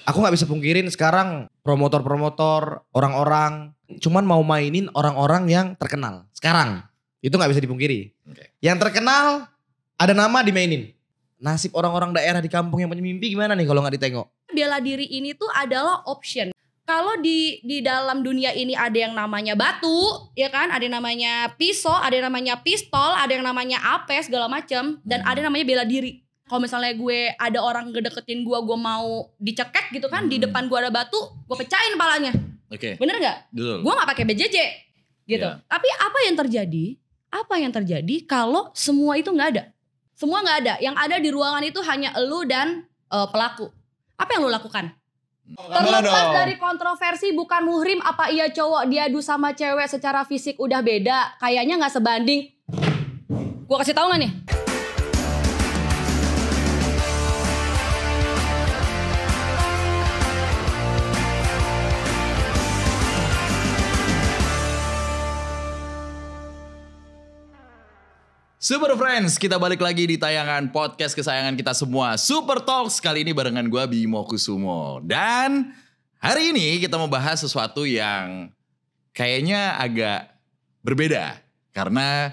Aku nggak bisa pungkirin sekarang promotor-promotor, orang-orang cuman mau mainin orang-orang yang terkenal. Sekarang itu nggak bisa dipungkiri. Oke. Yang terkenal ada nama dimainin. Nasib orang-orang daerah di kampung yang punya mimpi gimana nih kalau nggak ditengok? Bela diri ini tuh adalah option. Kalau di dalam dunia ini ada yang namanya batu, ya kan? Ada yang namanya pisau, ada yang namanya pistol, ada yang namanya apa segala macam, dan ada yang namanya bela diri. Kalau misalnya gue ada orang ngedeketin gue mau dicekek gitu kan, di depan gue ada batu, gue pecahin kepalanya. Oke. Bener nggak? Betul. Gue nggak pakai BJJ gitu. Iya. Tapi apa yang terjadi? Apa yang terjadi kalau semua itu nggak ada? Semua nggak ada. Yang ada di ruangan itu hanya elu dan pelaku. Apa yang lu lakukan? Terlepas dari kontroversi bukan muhrim, apa iya cowok diadu sama cewek secara fisik udah beda, kayaknya nggak sebanding. Gue kasih tahu nggak nih? Super Friends, kita balik lagi di tayangan podcast kesayangan kita semua, Super Talks. Kali ini barengan gue Bimo Kusumo. Dan hari ini kita mau bahas sesuatu yang kayaknya agak berbeda. Karena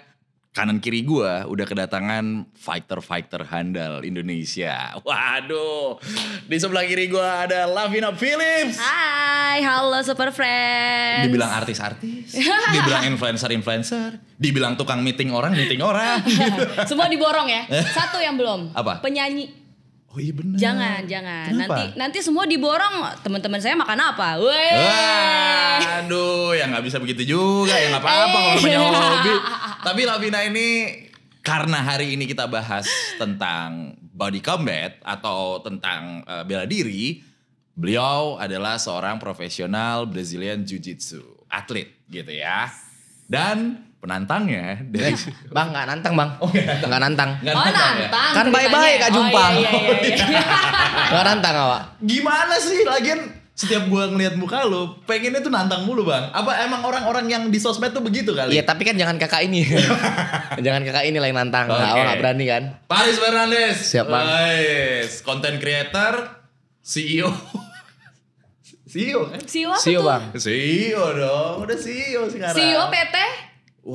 kanan kiri gue udah kedatangan fighter-fighter handal Indonesia. Waduh, di sebelah kiri gue ada Lavina Phillips. Hai, halo Super Friends. Dibilang artis-artis, dibilang influencer-influencer, dibilang tukang meeting orang. Semua diborong ya. Satu yang belum. Apa? Penyanyi. Oh iya benar. Jangan. Kenapa? Nanti semua diborong. Teman-teman saya makan apa? Weh. Waduh, ya nggak bisa begitu juga. Ya nggak apa-apa kalau namanya hobi. Tapi Lavina ini karena hari ini kita bahas tentang body combat atau tentang bela diri, beliau adalah seorang profesional Brazilian Jiu-Jitsu, atlet gitu ya. Dan penantangnya dari Bang nggak nantang bang. Oh Nggak nantang. Nggak Oh nantang ya? nantang. Kan ceritanya. baik-baik Kak Jumpang. Oh, iya. Nggak nantang awak. Gimana sih lagian setiap gua ngelihat muka lu pengennya tuh nantang mulu bang. Apa emang orang-orang yang di sosmed tuh begitu kali? Iya tapi kan jangan kakak ini. Jangan kakak ini lah yang nantang. Oke. Awak nggak berani kan. Paris Fernandes. Siap, Bang. Wais, content creator, CEO. CEO kan? CEO apa See you tuh? bang. CEO dong, udah CEO sekarang. CEO PT?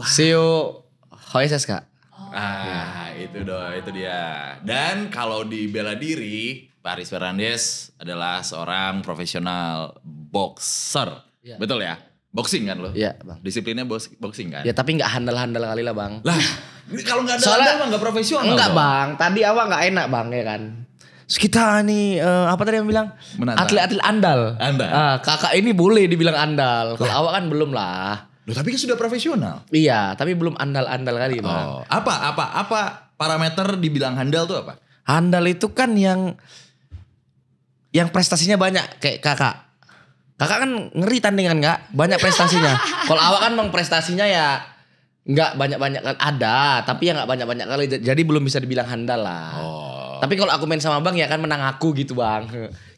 See you HSS kak. Ah, itu dia. Dan kalau di bela diri, Paris Fernandes adalah seorang profesional boxer. Iya. Betul ya? Boxing kan lo? Iya bang. Disiplinnya boxing kan? Ya tapi nggak handal-handal kali lah bang. Lah, ini kalau nggak ada Soalnya- handal mah nggak profesional. Enggak dong. bang. Tadi awak nggak enak bang ya kan. Terus kita nih apa tadi yang bilang? Menantang. Atlet-atlet andal. Andal. Kakak ini boleh dibilang andal. Kalau awak kan belum lah. Loh, tapi kan sudah profesional. Iya, tapi belum andal-andal kali bang. Oh, apa parameter dibilang handal tuh apa? Handal itu kan yang prestasinya banyak kayak kakak. Kakak kan ngeri tandingan nggak? Banyak prestasinya. Kalau awak kan memang prestasinya ya nggak banyak-banyak ada, tapi ya nggak banyak-banyak kali. Jadi belum bisa dibilang handal lah. Oh. Tapi kalau aku main sama bang ya kan menang aku gitu bang.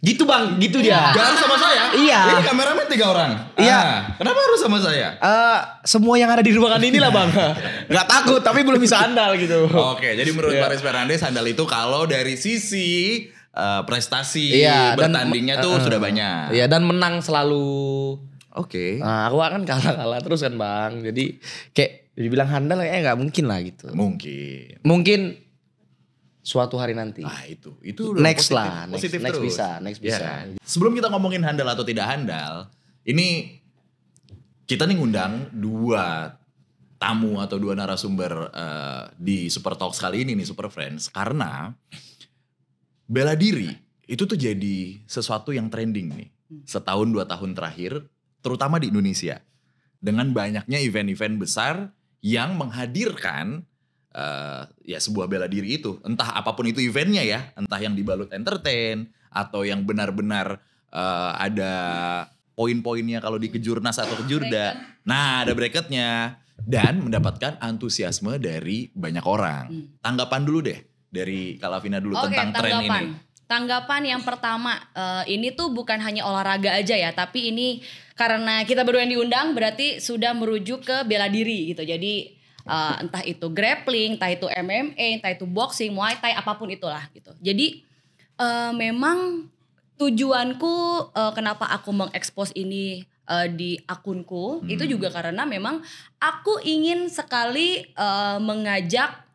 Gitu bang, gitu dia. Gak harus sama saya? Iya. Ini kameramen 3 orang? Iya. Ah, kenapa harus sama saya? Semua yang ada di ruangan ini lah bang. Nggak takut tapi belum bisa handal gitu. Oke, jadi menurut Iya. Paris Fernandes handal itu kalau dari sisi prestasi Iya, dan- bertandingnya tuh sudah banyak. Iya dan menang selalu. Oke. Nah, aku kan kalah terus kan bang. Jadi kayak dibilang handal ya nggak mungkin lah gitu. Mungkin. Mungkin suatu hari nanti. Ah itu Next positif, lah, positif next terus. next Iya bisa. kan? Sebelum kita ngomongin handal atau tidak handal, ini kita nih ngundang 2 tamu atau 2 narasumber di Super Talks kali ini nih Super Friends, karena bela diri itu tuh jadi sesuatu yang trending nih setahun 2 tahun terakhir, terutama di Indonesia, dengan banyaknya event-event besar yang menghadirkan ya sebuah bela diri itu, entah apapun itu eventnya ya, entah yang dibalut entertain atau yang benar-benar ada poin-poinnya kalau di kejurnas atau kejurda. Nah, ada bracketnya dan mendapatkan antusiasme dari banyak orang. Tanggapan dulu deh dari Kak Lavina dulu tentang tren ini. Tanggapan yang pertama, ini tuh bukan hanya olahraga aja ya, tapi ini karena kita berdua yang diundang berarti sudah merujuk ke bela diri gitu. Jadi entah itu grappling, entah itu MMA, entah itu boxing, muay thai, apapun itulah gitu. Jadi memang tujuanku kenapa aku mengekspos ini di akunku itu juga karena memang aku ingin sekali mengajak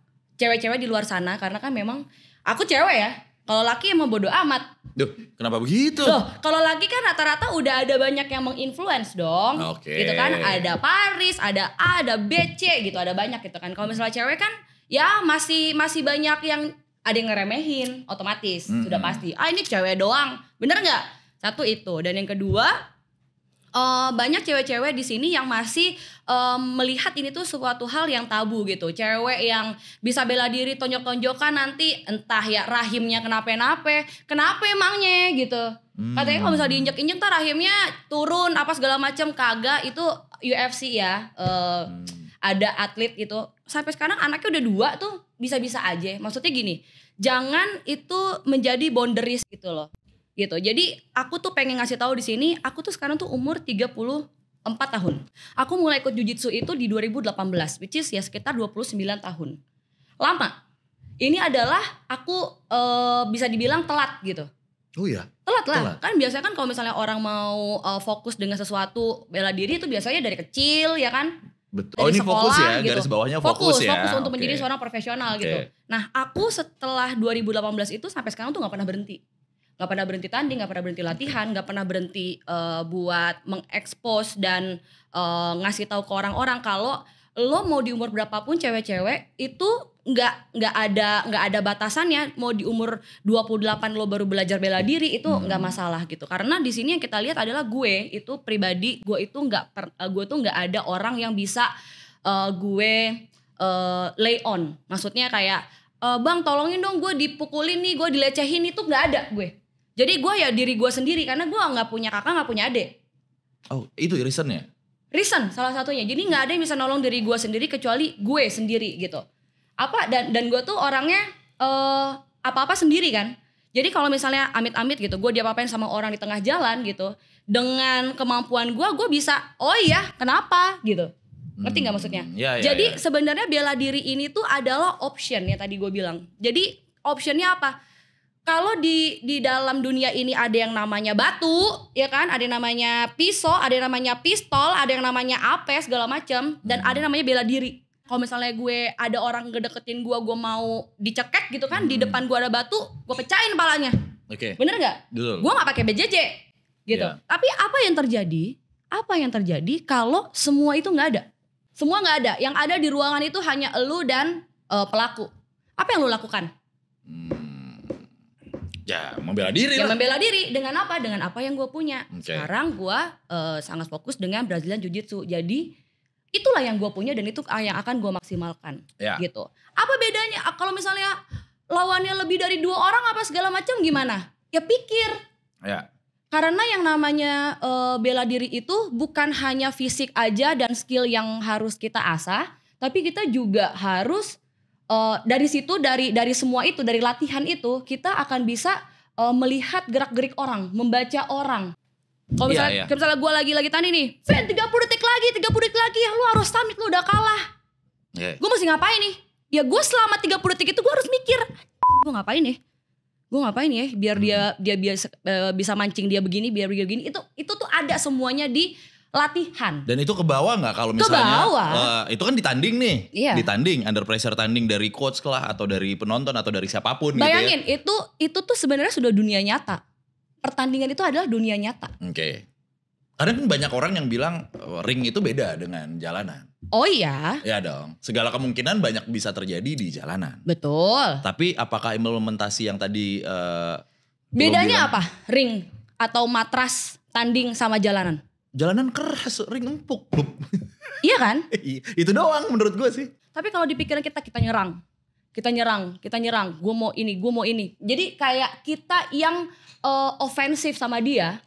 cewek-cewek di luar sana, karena kan memang aku cewek ya. Kalau laki emang bodo amat. Duh, kenapa begitu? Loh, kalau laki kan rata-rata udah ada banyak yang menginfluence dong. Gitu kan, ada Paris, ada A, ada B, C gitu, ada banyak gitu kan. Kalau misalnya cewek kan ya masih banyak yang ada yang ngeremehin, otomatis sudah pasti. Ini cewek doang, bener nggak? Satu itu. Dan yang kedua, banyak cewek-cewek di sini yang masih melihat ini tuh suatu hal yang tabu gitu. Cewek yang bisa bela diri tonjok-tonjokan nanti entah ya rahimnya kenapa emangnya gitu. Katanya kalau misalnya diinjek-injek tuh rahimnya turun apa segala macam, kagak, itu UFC ya. Ada atlet gitu. Sampai sekarang anaknya udah 2 tuh bisa-bisa aja. Maksudnya gini, jangan itu menjadi boundaries gitu loh. Gitu. Jadi aku tuh pengen ngasih tahu di sini, aku tuh sekarang tuh umur 34 tahun. Aku mulai ikut jujitsu itu di 2018, which is ya sekitar 29 tahun. Lama. Ini adalah aku bisa dibilang telat gitu. Oh iya. Telat lah. Kan biasanya kan kalau misalnya orang mau fokus dengan sesuatu, bela diri itu biasanya dari kecil ya kan. Betul. Dari ini sekolah, fokus ya, gitu. garis bawahnya fokus ya. Fokus untuk menjadi seorang profesional gitu. Nah, aku setelah 2018 itu sampai sekarang tuh gak pernah berhenti. Gak pernah berhenti tanding, gak pernah berhenti latihan, gak pernah berhenti buat mengekspos dan ngasih tahu ke orang-orang kalau lo mau di umur berapapun cewek-cewek itu nggak ada batasannya. Mau di umur 28 lo baru belajar bela diri itu nggak masalah gitu. Karena di sini yang kita lihat adalah gue itu pribadi, gue tuh nggak ada orang yang bisa gue lay on. Maksudnya kayak bang tolongin dong gue dipukulin nih, gue dilecehin, itu nggak ada gue. Jadi gue ya diri gue sendiri karena gue nggak punya kakak, nggak punya adik. Oh itu reasonnya? Reason salah satunya. Jadi nggak ada yang bisa nolong diri gue sendiri kecuali gue sendiri gitu. Dan gue tuh orangnya apa-apa sendiri kan. Jadi kalau misalnya amit-amit gitu, gue diapa-apain sama orang di tengah jalan gitu, dengan kemampuan gue bisa, oh iya kenapa gitu. Ngerti gak maksudnya? Jadi sebenarnya bela diri ini tuh adalah option ya tadi gue bilang. Jadi optionnya apa? Kalau di dalam dunia ini ada yang namanya batu, ya kan? Ada yang namanya pisau, ada yang namanya pistol, ada yang namanya apa segala macam, dan ada yang namanya bela diri. Kalau misalnya gue ada orang ngedeketin gue mau dicekek gitu kan, di depan gue ada batu, gue pecahin kepalanya. Bener nggak? Gue nggak pakai BJJ gitu. Tapi apa yang terjadi kalau semua itu nggak ada? Semua nggak ada. Yang ada di ruangan itu hanya elu dan pelaku. Apa yang lu lakukan? Ya membela diri ya, lah. Membela diri dengan apa? Dengan apa yang gue punya. Sekarang gue sangat fokus dengan Brazilian Jiu-Jitsu. Jadi itulah yang gue punya dan itu yang akan gue maksimalkan. Gitu. Apa bedanya kalau misalnya lawannya lebih dari 2 orang apa segala macam gimana? Ya pikir. Karena yang namanya bela diri itu bukan hanya fisik aja dan skill yang harus kita asah, tapi kita juga harus dari situ, dari semua itu, dari latihan itu kita akan bisa melihat gerak-gerik orang, membaca orang. Kalau misalnya gue lagi tanding nih, Fen 30 detik lagi, ya lu harus summit, lu udah kalah. Gue mesti ngapain nih? Ya gue selama 30 detik itu gue harus mikir, gue ngapain ya? Biar dia bisa mancing dia begini, biar begini. Itu tuh ada semuanya di latihan. Dan itu ke bawah gak kalau misalnya itu kan ditanding nih. Ditanding, under pressure tanding dari coach lah atau dari penonton atau dari siapapun. Bayangin gitu ya. itu tuh sebenarnya sudah dunia nyata. Pertandingan itu adalah dunia nyata. Karena kan banyak orang yang bilang ring itu beda dengan jalanan. Oh iya. Ya dong. Segala kemungkinan banyak bisa terjadi di jalanan. Betul. Tapi apakah implementasi yang tadi bedanya apa? Ring atau matras tanding sama jalanan? Jalanan keras, ring empuk. Iya kan? Itu doang menurut gue sih. Tapi kalau di pikiran kita nyerang. Gue mau ini. Jadi kayak kita yang ofensif sama dia.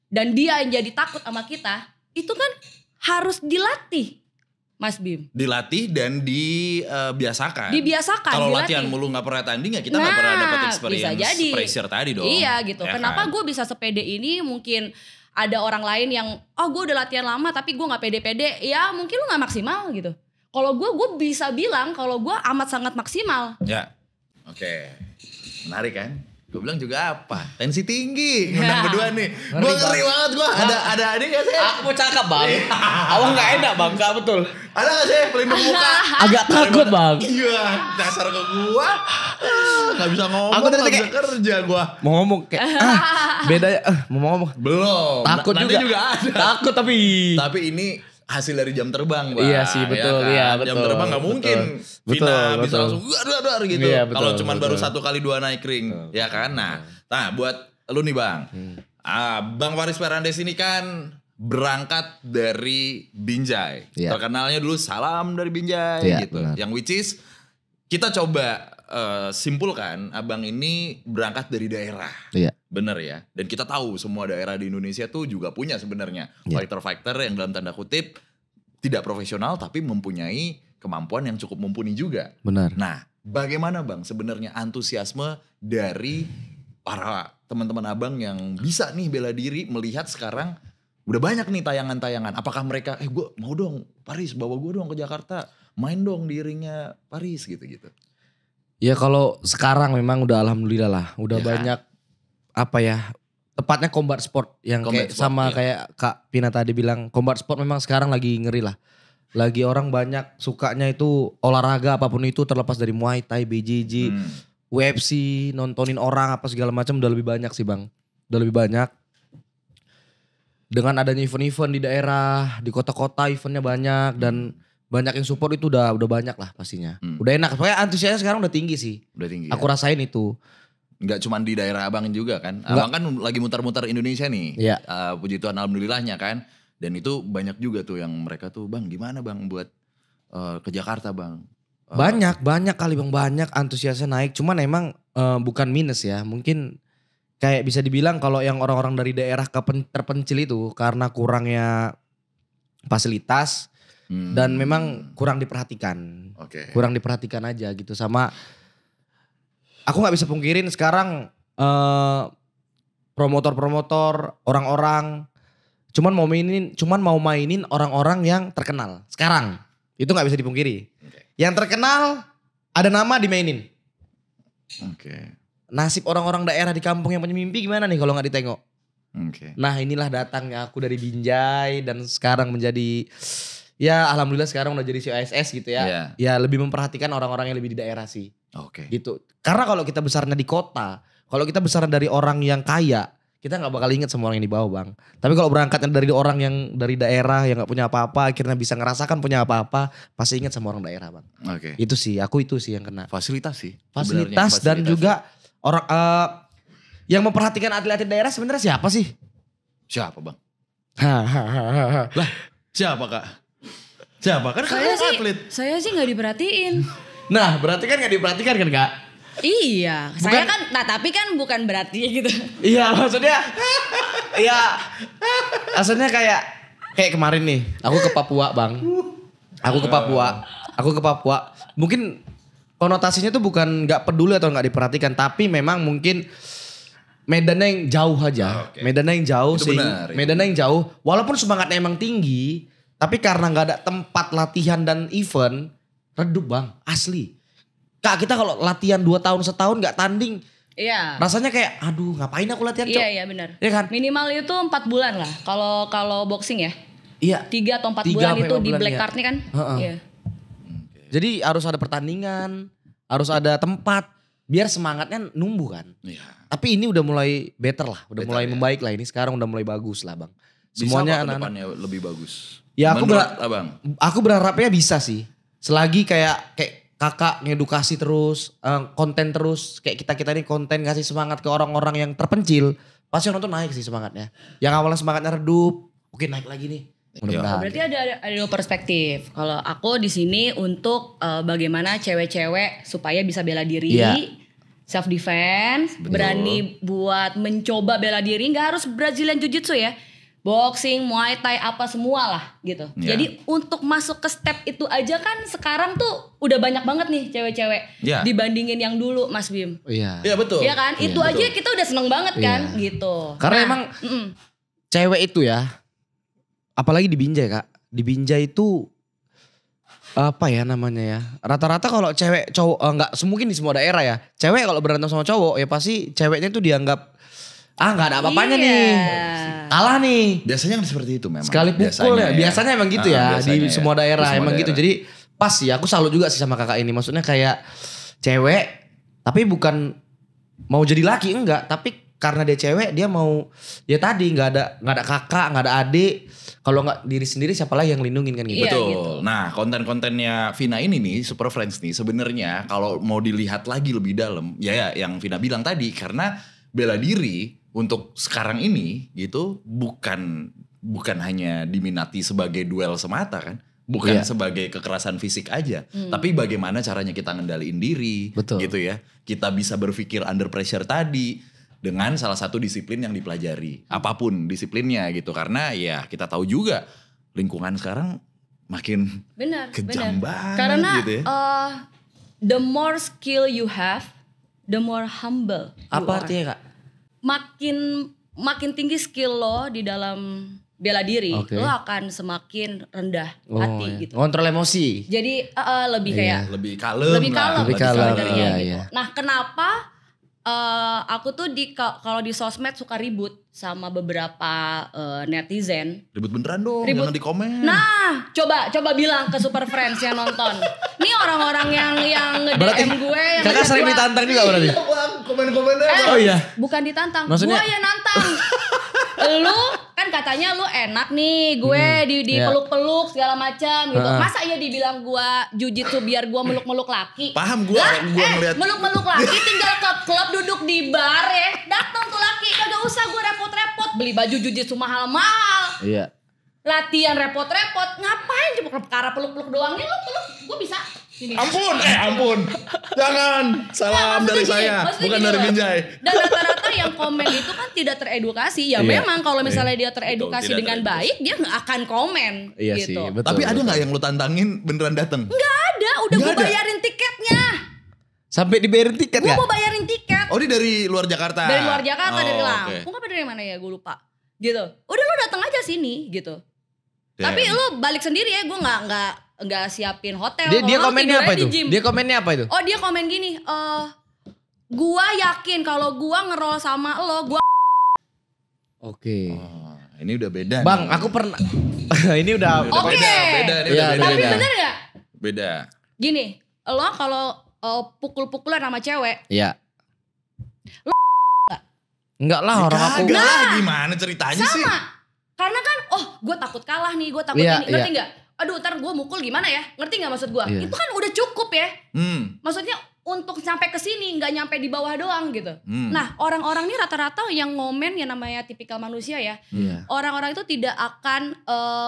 Dan dia yang jadi takut sama kita. Itu kan harus dilatih, Mas Bim. Dilatih dan dibiasakan. dibiasakan. Kalau latihan mulu gak pernah tanding ya kita gak pernah dapat experience pressure tadi dong. Iya gitu. Ya kenapa kan? gue bisa sepede ini? Mungkin ada orang lain yang gue udah latihan lama tapi gue gak pede-pede. Ya mungkin lu gak maksimal gitu. Kalau gue bisa bilang kalau gue amat sangat maksimal. Ya. Oke. Menarik kan? Gue bilang juga apa? Tensi tinggi. Ngundang berdua nih. Gue ngeri banget gue. Ada adik gak sih? Aku mau cakap bang. Awang gak enak bang, gak betul. Ada gak sih pelindung muka? Agak takut bang. Iya, dasar ke gua. Gak bisa ngomong, Aku tadi gak bisa kayak- kerja gua. Mau ngomong kayak beda ya. Mau ngomong. Belum. Takut Nanti juga. ada. Takut tapi. Tapi ini hasil dari jam terbang, Bang. Iya sih, betul, iya, Jam betul, terbang gak mungkin. betul, Vina bisa betul. langsung dar gitu. Iya, betul, Kalau cuman baru betul. 1 kali 2 naik ring, ya kan? Nah, buat lu nih, Bang. Bang Faris Perandes ini kan berangkat dari Binjai. Iya. Terkenalnya dulu salam dari Binjai Iya, gitu. benar. Yang which is kita coba simpulkan abang ini berangkat dari daerah. Iya. Bener ya. Dan kita tahu semua daerah di Indonesia tuh juga punya sebenarnya Iya. fighter-fighter yang dalam tanda kutip tidak profesional tapi mempunyai kemampuan yang cukup mumpuni juga. Benar. Nah, bagaimana Bang sebenarnya antusiasme dari para teman-teman abang yang bisa nih bela diri melihat sekarang udah banyak nih tayangan-tayangan. Apakah mereka, gue mau dong Paris, bawa gue dong ke Jakarta. Main dong di ringnya Paris gitu-gitu. Ya kalau sekarang memang udah alhamdulillah lah. Udah Ya kan? banyak apa ya. Tepatnya combat sport yang Combat kayak sport, sama iya. kayak Kak Pina tadi bilang. Combat sport memang sekarang lagi ngeri lah. Lagi orang banyak sukanya itu olahraga apapun itu terlepas dari Muay Thai, BJJ, UFC, nontonin orang apa segala macam udah lebih banyak sih bang. Udah lebih banyak. Dengan adanya event-event di daerah, di kota-kota eventnya banyak dan banyak yang support itu udah banyak lah pastinya. Udah enak. Pokoknya antusiasnya sekarang udah tinggi sih. Udah tinggi Aku ya? rasain itu. Nggak cuma di daerah abang juga kan. Abang kan lagi mutar-mutar Indonesia nih. Iya. Puji Tuhan alhamdulillahnya kan. Dan itu banyak juga tuh yang mereka tuh bang gimana bang buat ke Jakarta bang. Banyak kali bang, banyak antusiasnya naik. Cuman emang bukan minus ya. Mungkin kayak bisa dibilang kalau yang orang-orang dari daerah terpencil itu karena kurangnya fasilitas dan memang kurang diperhatikan. Oke. Kurang diperhatikan aja gitu sama. Aku nggak bisa pungkirin sekarang promotor-promotor orang-orang cuman mau mainin orang-orang yang terkenal. Sekarang itu nggak bisa dipungkiri. Yang terkenal ada nama dimainin. Oke. Nasib orang-orang daerah di kampung yang punya mimpi gimana nih kalau nggak ditengok? Oke. Nah inilah datangnya aku dari Binjai dan sekarang menjadi ya alhamdulillah sekarang udah jadi COSS gitu ya. Iya. Ya lebih memperhatikan orang-orang yang lebih di daerah sih. Oke. Gitu. Karena kalau kita besarnya di kota, kalau kita besarnya dari orang yang kaya, kita nggak bakal inget sama orang yang di bawah bang. Tapi kalau berangkatnya dari orang yang dari daerah yang nggak punya apa-apa, akhirnya bisa ngerasakan punya apa-apa, pasti inget sama orang daerah bang. Oke. Itu sih, aku itu sih yang kena. Fasilitas sih. Fasilitas sebenarnya, dan fasilitas. juga orang yang memperhatikan atlet-atlet daerah sebenarnya siapa sih? Siapa bang? Hahaha. Lah siapa kak? Siapa? Kan kakak atlet. Saya sih nggak diperhatiin. Nah berarti kan gak diperhatikan kan kak? Iya, saya kan, nah tapi kan bukan berarti gitu. Iya maksudnya, iya maksudnya kayak kemarin nih, aku ke Papua bang, aku ke Papua, mungkin konotasinya tuh bukan nggak peduli atau nggak diperhatikan, tapi memang mungkin medannya yang jauh aja, Oke. medannya yang jauh Itu sih, benar, itu medannya yang jauh, walaupun semangatnya emang tinggi, tapi karena nggak ada tempat latihan dan event, redup bang, asli. Kak kita kalau latihan 2 tahun setahun nggak tanding, Iya. rasanya kayak aduh ngapain aku latihan cok. Iya benar. Iya kan? Minimal itu 4 bulan lah. Kalau boxing ya. Iya. 3 atau 4 3 bulan sampai itu 4 di bulan, black iya. card nih kan. Heeh. Iya. Jadi harus ada pertandingan, harus ada tempat biar semangatnya numbuh kan. Iya. Tapi ini udah mulai better lah, udah Better, mulai ya. membaik lah ini sekarang udah mulai bagus lah bang. Bisa Semuanya apa ke anak-anak. depannya lebih bagus? Ya aku Menurut abang. Aku berharapnya bisa sih. Selagi kayak kakak ngedukasi terus, konten terus, kayak kita ini konten ngasih semangat ke orang-orang yang terpencil, pasti yang nonton naik sih semangatnya. Yang awalnya semangatnya redup, oke naik lagi nih. Mudah-mudahan. Berarti ada dua perspektif. Kalau aku di sini untuk bagaimana cewek-cewek supaya bisa bela diri, Iya. self defense, berani buat mencoba bela diri. Nggak harus Brazilian Jiu Jitsu ya, boxing, Muay Thai apa semua lah gitu. Iya. Jadi untuk masuk ke step itu aja kan sekarang tuh udah banyak banget nih cewek-cewek Iya. dibandingin yang dulu Mas Bim. Iya. Iya betul. Iya kan? Itu aja kita udah seneng banget kan gitu. Karena Nah, emang cewek itu ya, apalagi di Binjai kak, di Binjai itu Apa ya namanya ya? Rata-rata kalau cewek cowok enggak mungkin di semua daerah ya. Cewek kalau berantem sama cowok ya pasti ceweknya tuh dianggap enggak ada apa-apanya Iya. nih. Kalah nih. Biasanya kan seperti itu memang. Sekali pukul ya. Biasanya emang gitu ya di biasanya semua daerah Di semua emang gitu. daerah. Jadi pas sih aku salut juga sih sama kakak ini. Maksudnya kayak cewek tapi bukan mau jadi laki enggak, tapi karena dia cewek dia mau ya tadi nggak ada kakak, nggak ada adik. Kalau nggak diri sendiri siapa lagi yang lindungin kan gitu. Iya, Betul. gitu. Nah, konten-kontennya Vina ini nih, Super Friends nih, sebenarnya kalau mau dilihat lagi lebih dalam, ya yang Vina bilang tadi, karena bela diri untuk sekarang ini gitu bukan hanya diminati sebagai duel semata kan, bukan Iya. sebagai kekerasan fisik aja, tapi bagaimana caranya kita ngendaliin diri, Betul. gitu ya. Kita bisa berpikir under pressure tadi. Dengan salah satu disiplin yang dipelajari. Apapun disiplinnya gitu. Karena ya kita tahu juga lingkungan sekarang makin Benar, kejam benar. banget Karena gitu ya. The more skill you have, the more humble you Apa are. artinya kak? Makin tinggi skill lo di dalam bela diri, Oke. lo akan semakin rendah hati iya. gitu. Ngontrol emosi. Jadi lebih Iya. kayak Lebih kalem lebih lah. kalem, Lebih kalem, sebenarnya iya, gitu. iya. Nah, kenapa aku tuh kalau di sosmed suka ribut sama beberapa netizen. Ribut beneran dong, Ribut. jangan di komen. Nah, coba bilang ke Super Friends yang nonton. Nih orang-orang yang Berarti nge-DM gue yang kakak ngechat sering gue. ditantang juga berarti? Bang, komen-komennya. Oh iya. Bukan ditantang, Maksudnya- gue yang nantang. Lu kan katanya lu enak nih gue di iya. peluk-peluk segala macam gitu. Heeh. Masa iya dibilang gue jujitsu biar gue meluk-meluk laki? Paham gua ngeliat. Meluk-meluk laki tinggal ke klub duduk di bar ya. Datang tuh laki, kagak usah gue repot-repot beli baju jujitsu mahal-mahal. Iya. Latihan repot-repot, ngapain cuma perkara peluk-peluk doang? Nih lu peluk, gue bisa. Gini. Ampun. Jangan. Salam Maksudnya dari gini, saya, maksudnya bukan gini dari loh. Binjai. Dan rata-rata yang komen itu kan tidak teredukasi. Ya Iya. memang kalau misalnya dia teredukasi Betul, tidak dengan teredukasi. baik, dia nggak akan komen. Iya gitu. sih, betul. Tapi ada betul. nggak yang lu tantangin beneran dateng? Ada, udah Nggak gue ada. bayarin tiketnya. Sampai dibayarin tiket Gue ya? mau bayarin tiket. Oh, ini dari luar Jakarta. Dari luar Jakarta, Oh, dari oke. Lampung apa dari mana ya gue lupa. Gitu. Udah lo datang aja sini gitu. Damn. Tapi lo balik sendiri ya, gue nggak siapin hotel. Dia Kalau lo komennya tidurnya apa di itu? gym. Dia komennya apa itu? Oh dia komen gini, gua yakin kalau gua ngerol sama lo, gua Oke. Oh, ini udah beda Bang, nih. aku pernah ini udah Oke. Beda, ini Iya, udah beda. tapi beda. bener gak? Beda. Gini, lo kalau pukul-pukulan sama cewek, Iya. Enggak lah orang aku. Kagak lah, gimana ceritanya sih? sama. Karena kan, gue takut kalah nih, gue takut Iya, ini, ngerti gak? Aduh ntar gue mukul gimana ya, ngerti gak maksud gue? Iya. Itu kan udah cukup ya, Hmm. maksudnya untuk sampai ke sini nggak nyampe di bawah doang gitu. Hmm. Nah orang-orang ini rata-rata yang ngomen yang namanya tipikal manusia ya, Iya. orang-orang itu tidak akan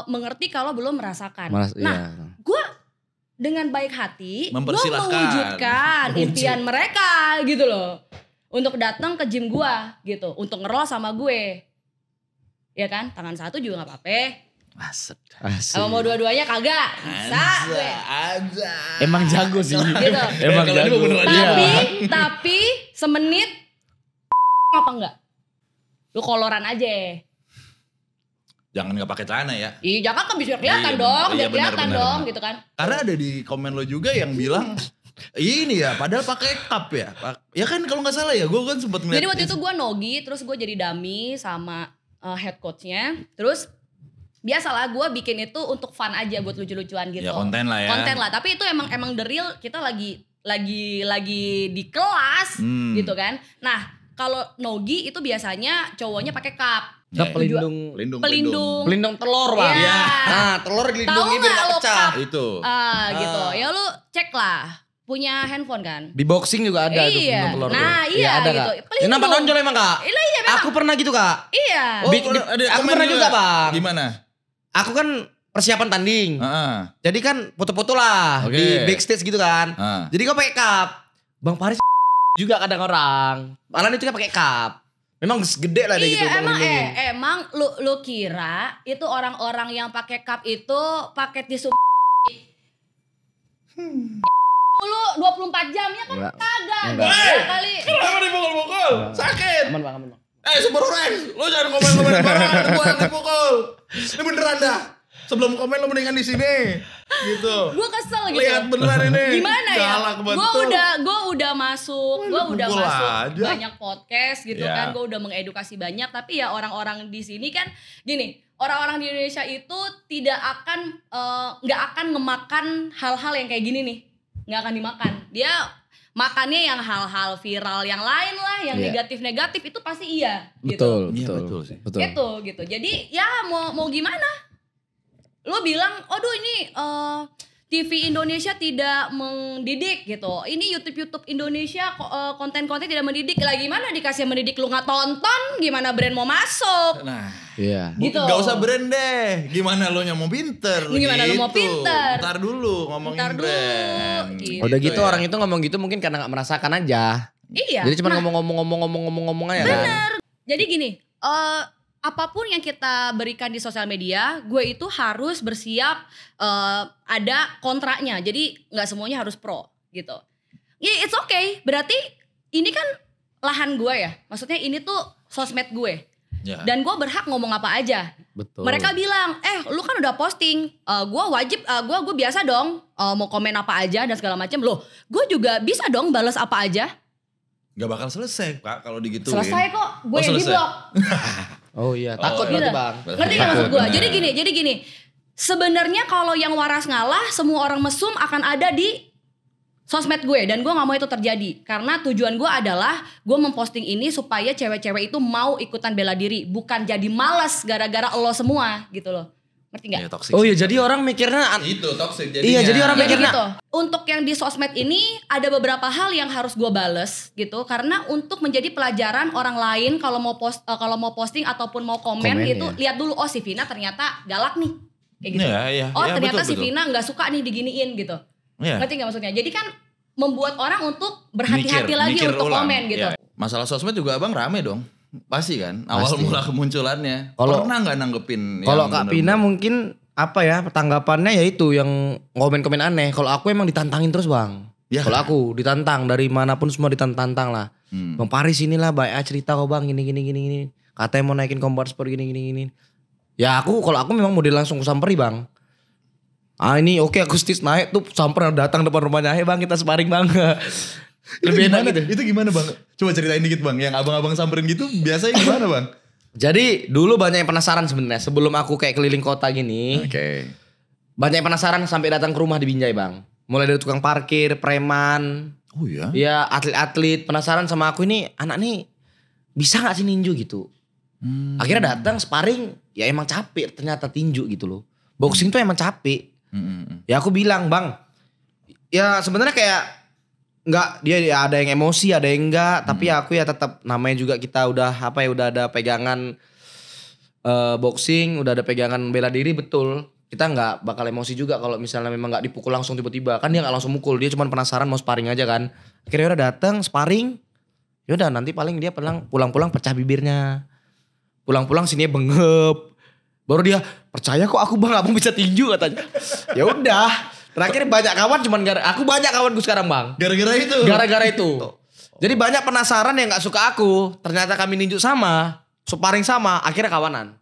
mengerti kalau belum merasakan. Malas, Nah, iya. gue dengan baik hati, gue Mempersilahkan. mewujudkan impian mereka gitu loh, untuk datang ke gym gue gitu, untuk ngerol sama gue, ya kan? Tangan satu juga nggak apa-apa. Asik. Asik. Kalau mau dua-duanya kagak, bisa gue. Aja. Emang jago sih. Gitu. Emang Kalau ini jago. mau beneran Tapi semenit apa enggak? Lu koloran aja. Jangan nggak pakai celana ya. Ih, jangan kan bisa kelihatan Iya, dong, benar. biar Iya, kelihatan benar, dong benar. gitu kan. Karena ada di komen lo juga yang bilang ini ya, padahal pakai cup ya. Ya kan kalau nggak salah ya, gue kan sempat ngeliat. Jadi waktu itu gue nogi, terus gue jadi dummy sama head coachnya. Terus biasalah gue bikin itu untuk fun aja, buat lucu-lucuan gitu. Ya konten lah ya. Konten lah, tapi itu emang the real, kita lagi di kelas Hmm. gitu kan. Nah kalau nogi itu biasanya cowoknya pakai cup. Kita Ya, pelindung Pelindung. pelindung telur, Bang. Iya. Nah, telur Tahu dilindungi biar nggak nggak lo pecah. cup? Itu. Gitu. Ya lu cek lah. Punya handphone kan? Di boxing juga ada itu Iya. pelindung telur. Nah, tuh. iya, ada, gitu. Kak. Pelindung. Ya, nampak nonjol emang, Kak. Iya memang. Aku pernah gitu, Kak. Iya. Oh, Aku komen pernah juga, Bang. Gimana? Aku kan persiapan tanding. Heeh. Jadi kan foto-foto lah Oke. di backstage gitu kan. Heeh. Jadi gue pakai cup. Bang Paris juga kadang orang. Malah itu kan pakai cup. Memang gede lah dia gitu. Iya emang ngelindungin. emang lu kira itu orang-orang yang pakai cup itu pakai tisu lu 24 jamnya kan Enggak. kagak. Enggak. Beda kali. Kenapa dipukul-pukul? Sakit. Aman bang, aman bang. Super Friends, lo jangan komen-komen sembarangan, gue yang dipukul. Ini beneran dah. Sebelum komen lo mendingan di sini. Gitu. Gue kesel gitu. Lihat benar ini. Gimana ya? Galak betul. Gue udah masuk Pukul aja. banyak podcast gitu Ya. kan. Gue udah mengedukasi banyak. Tapi ya orang-orang di sini kan gini. Orang-orang di Indonesia itu tidak akan nggak akan ngemakan hal-hal yang kayak gini nih. Nggak akan dimakan. Dia makannya yang hal-hal viral yang lain lah, yang Iya. negatif-negatif itu pasti iya. Betul, Iya, betul, betul sih. betul. Gitu. Jadi ya mau gimana? Lo bilang, aduh ini TV Indonesia tidak mendidik gitu. Ini YouTube Indonesia konten-konten tidak mendidik. Lah gimana dikasih mendidik lu nggak tonton? Gimana brand mau masuk? Nah, Iya. Gitu. gak usah brand deh. Gimana lo mau pinter? Gimana lo mau pinter? Ntar dulu ngomongin Ntar dulu, brand. gitu. Udah gitu ya. orang itu ngomong gitu mungkin karena nggak merasakan aja. Iya. Jadi cuma Nah, ngomong aja kan. Jadi gini, apapun yang kita berikan di sosial media, gue itu harus bersiap ada kontraknya. Jadi nggak semuanya harus pro gitu. Ya it's okay. Berarti ini kan lahan gue ya. Maksudnya ini tuh sosmed gue. Ya. Dan gue berhak ngomong apa aja. Betul. Mereka bilang, lu kan udah posting, gue wajib, gue biasa dong mau komen apa aja dan segala macam. Loh, gue juga bisa dong balas apa aja. Gak bakal selesai Pak kalau digituin. Selesai kok, gue Oh, yang selesai. diblok. Oh iya, takut iya. berarti Gitu. Bang. Ngerti gak maksud gue? Benar. Jadi gini. Sebenarnya kalau yang waras ngalah, semua orang mesum akan ada di sosmed gue. Dan gue gak mau itu terjadi. Karena tujuan gue adalah gue memposting ini supaya cewek-cewek itu mau ikutan bela diri. Bukan jadi malas gara-gara lo semua gitu loh. Ngerti gak? Ya, toxic Oh sih. iya, jadi orang mikirnya Itu toxic jadinya. Iya, jadi orang Jadi mikirnya gitu. Untuk yang di sosmed ini ada beberapa hal yang harus gue bales gitu. Karena untuk menjadi pelajaran orang lain kalau mau posting ataupun mau komen Komen, gitu, ya. lihat dulu, oh si Vina ternyata galak nih. Kayak gitu. Iya. Oh Ya, ternyata betul, si betul. Vina nggak suka nih diginiin gitu. Iya. Ngerti nggak maksudnya? Jadi kan membuat orang untuk berhati-hati lagi Mikir untuk ulang. komen gitu. Ya. Masalah sosmed juga abang rame dong. Pasti kan. Awal Pasti. mula kemunculannya. Kalau- Pernah nggak nanggepin? kalau yang Kak bener-bener? Pina mungkin apa ya tanggapannya ya itu yang komen-komen aneh. Kalau aku emang ditantangin terus Bang. Ya. Kalau aku ditantang dari manapun semua ditantang lah. Bang Paris inilah baik cerita kok Bang gini. Katanya mau naikin kompor sport gini. Ya kalau aku memang model langsung kusamperi Bang. Ini oke akustis naik tuh samper datang depan rumahnya. Bang kita sparring Bang. Lebih enak gimana? gitu. Itu gimana bang? Coba ceritain dikit bang. Yang abang-abang samperin gitu biasanya gimana bang? Jadi dulu banyak yang penasaran sebenarnya sebelum aku kayak keliling kota gini. Oke. Banyak yang penasaran sampai datang ke rumah di Binjai Bang. Mulai dari tukang parkir, preman, Oh iya? ya atlet-atlet penasaran sama aku ini anak nih bisa gak sih ninju gitu. Akhirnya datang sparring ya emang capek ternyata tinju gitu loh. Boxing tuh emang capek. Ya aku bilang Bang ya sebenarnya kayak nggak dia ya ada yang emosi ada yang enggak tapi ya aku ya tetap namanya juga kita udah udah ada pegangan boxing udah ada pegangan bela diri betul kita nggak bakal emosi juga kalau misalnya memang nggak dipukul langsung tiba-tiba kan dia nggak langsung mukul dia cuma penasaran mau sparring aja kan akhirnya udah datang sparring yaudah nanti paling dia pulang-pulang pecah bibirnya pulang-pulang sininya bengep baru dia percaya kok aku Bang abang bisa tinju katanya ya udah terakhir banyak kawan cuman aku banyak kawanku sekarang Bang Gara-gara itu? gara-gara itu jadi banyak penasaran yang nggak suka aku ternyata kami ninju sama sparring sama akhirnya kawanan.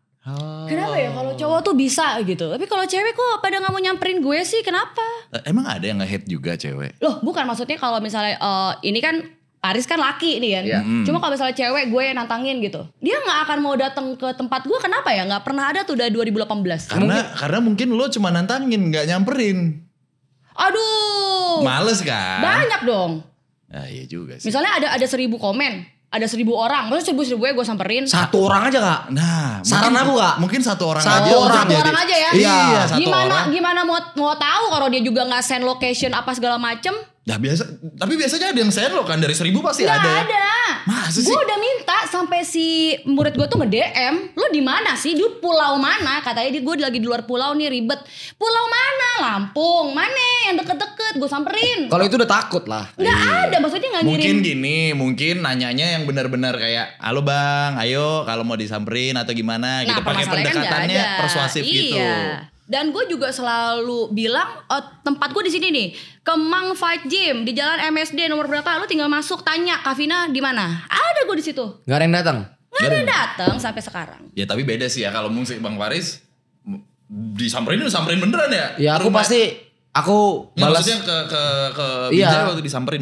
Kenapa ya kalau cowok tuh bisa gitu. Tapi kalau cewek kok pada gak mau nyamperin gue sih kenapa? Emang ada yang nge-hate juga cewek? Loh bukan maksudnya kalau misalnya ini kan Paris kan laki nih kan. Iya. Cuma kalau misalnya cewek gue yang nantangin gitu. Dia gak akan mau datang ke tempat gue kenapa ya? Gak pernah ada tuh dari 2018. Karena mungkin lo cuma nantangin nggak nyamperin. Aduh. Males kan? Banyak dong. Nah, iya juga sih. Misalnya ada 1000 komen. Ada 1000 orang. Maksudnya 1000 gue samperin. Satu orang aja Kak. Nah, Saran mungkin- aku, Kak. Mungkin satu orang Satu aja. orang. untuk Satu jadi- orang aja ya? Iya, satu orang. Gimana mau tahu kalau dia juga gak send location apa segala macem? Ya tapi biasanya ada yang share lo kan dari 1000 pasti Gak ada. ada. Masa sih? Gue udah minta sampai si murid gue tuh nge-DM, lo di mana sih? Di pulau mana? Katanya gue lagi di luar pulau nih ribet. Pulau mana? Lampung. Mana yang deket-deket? Gue samperin. Kalau itu udah takut lah. Nggak ada, maksudnya nggak Mungkin ngirim. gini, mungkin nanyanya yang benar-benar kayak, halo bang, ayo kalau mau disamperin atau gimana gitu. Pakai permasalahannya kan nggak pendekatannya ada. persuasif gitu. Iya. Dan gue juga selalu bilang tempat gue di sini nih, Kemang Fight Gym di Jalan MSD nomor berapa? Lu tinggal masuk tanya Kavina di mana? Ada gue di situ. Gak ada yang datang. Nggak ada yang datang sampai sekarang. Ya tapi beda sih ya kalau musik Bang Faris disamperin beneran ya? Ya aku Rumah- pasti aku Ya, balas. maksudnya ke Iya. Binjai waktu disamperin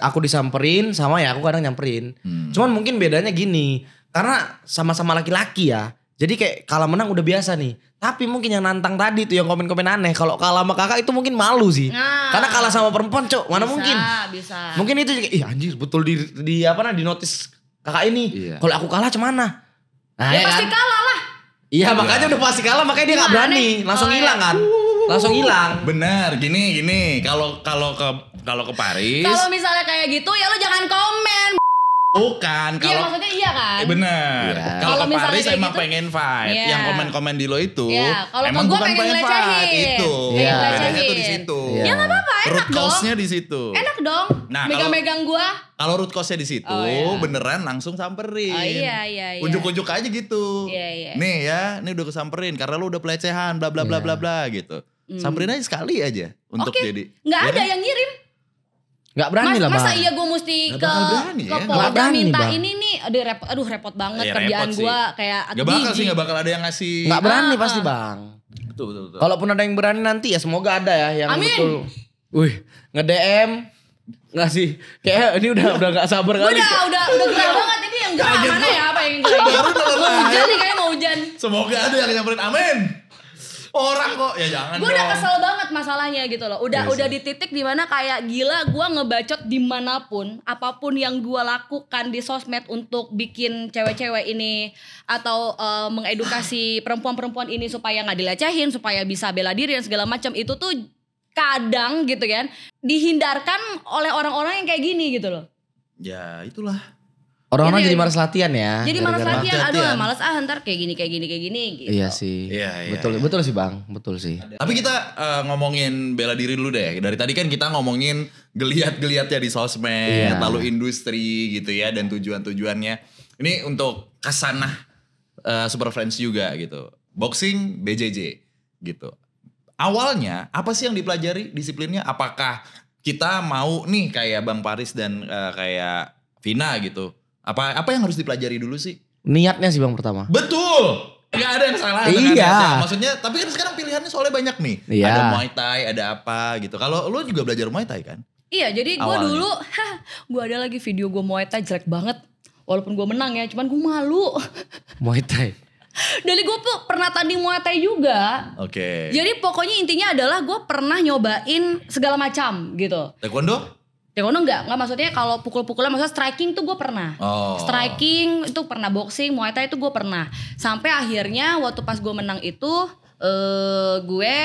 Aku disamperin sama ya aku kadang nyamperin. Cuman mungkin bedanya gini, karena sama-sama laki-laki ya. Jadi kayak kalah menang udah biasa nih. Tapi mungkin yang nantang tadi tuh yang komen-komen aneh. Kalau kalah sama kakak itu mungkin malu sih. Nah. Karena kalah sama perempuan, Cok. Mana mungkin? Bisa. Mungkin itu juga, ih anjir betul di apa di notis kakak ini. Iya. Kalau aku kalah cemana? Nah, Ya ya pasti kan? kalah lah. Iya makanya udah pasti kalah makanya dia gak Gimana berani. nih? Langsung Oh, hilang iya. kan. Langsung hilang. Benar, gini. Kalau ke Paris, Kalau misalnya kayak gitu ya lu jangan komen. bukan. Iya Kalau maksudnya iya kan? benar. Iya. Kalau Kalau ke misalnya Paris kayak emang gitu, pengen fight. iya. Yang komen-komen di lo itu, Iya, kalau ke emang gua bukan pengen pengen fight ngelecehin. itu. Iya. Bedanya tuh di situ. Iya. Ya nggak apa-apa, enak Root dong. cause-nya di situ. Enak dong. Nah, Megang-megang gua. Kalau root cause-nya di situ, Oh, iya. beneran langsung samperin. Oh iya. Ujuk-ujuk aja gitu. Iya. Nih ya, ini udah kesamperin karena lu udah pelecehan bla bla bla bla bla gitu. Samperin aja sekali aja untuk Oke. jadi. Nggak Ya ada kan? yang ngirim. Gak berani lah Masa Bang. iya gue mesti Nggak ke bakal berani ya. ke Nggak Polda berani, minta Bang. ini nih. Aduh repot banget Iya, kerjaan repot sih. gue kayak Gak bakal sih, jijik. gak bakal ada yang ngasih. Gak berani Ah, pasti ah. Bang. Betul. Kalaupun ada yang berani nanti ya semoga ada ya yang Amin. betul. Wih, nge-DM ngasih kayak ini udah gak sabar Gue kali. udah gerah banget ini yang gerah Kaget mana gua. ya apa yang gerah ini? Baru denger Mau aja. hujan nih kayaknya mau hujan. Semoga ada yang nyamperin, amin. Orang kok, ya jangan Gue udah dong. kesel banget masalahnya gitu loh. Iya Udah sih. di titik dimana kayak gila gue ngebacot dimanapun. Apapun yang gue lakukan di sosmed untuk bikin cewek-cewek ini. Atau mengedukasi perempuan-perempuan ini supaya gak dilecehin. Supaya bisa bela diri dan segala macam. Itu tuh kadang gitu kan. Dihindarkan oleh orang-orang yang kayak gini gitu loh. Ya itulah. Orang-orang Iya, jadi iya. malas latihan ya. Jadi malas gara-gara- latihan. Aduh latihan. malas ntar kayak gini gitu. Iya sih. Iya, betul iya. betul sih Bang, betul sih. Tapi kita ngomongin bela diri dulu deh. Dari tadi kan kita ngomongin geliat-geliatnya di sosmed, Iya. lalu industri gitu ya, dan tujuan-tujuannya. Ini untuk kasanah Super Friends juga gitu. Boxing BJJ gitu. Awalnya apa sih yang dipelajari disiplinnya? Apakah kita mau nih kayak Bang Paris dan kayak Vina gitu? Apa yang harus dipelajari dulu sih? Niatnya sih Bang pertama. Betul. Gak ada yang salah. Iya. dengan niatnya. Maksudnya, tapi kan sekarang pilihannya soalnya banyak nih. Iya. Ada Muay Thai, ada apa gitu. Kalau lu juga belajar Muay Thai kan? Iya jadi gue Awalnya. dulu, gue ada lagi video gue Muay Thai jelek banget. Walaupun gue menang ya, cuman gue malu. Muay Thai. Dari gue tuh pernah tanding Muay Thai juga. Oke. Jadi pokoknya intinya adalah gue pernah nyobain segala macam gitu. Taekwondo? Taekwondo enggak maksudnya kalau pukul-pukulan maksudnya striking tuh gue pernah. Oh. Striking itu pernah, boxing, Muay Thai itu gue pernah. Sampai akhirnya waktu pas gue menang itu gue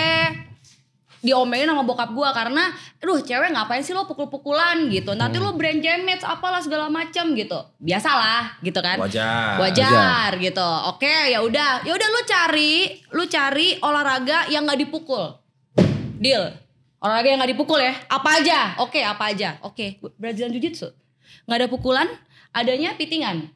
diomelin sama bokap gue karena aduh cewek ngapain sih lo pukul-pukulan gitu. Nanti lo brain damage apalah segala macam gitu. Biasalah gitu kan. Wajar. Gitu. Oke, ya udah lu cari olahraga yang nggak dipukul. Deal. Olahraga yang nggak dipukul ya. Apa aja? Oke, Brazilian Jiu-Jitsu. Nggak ada pukulan, adanya pitingan.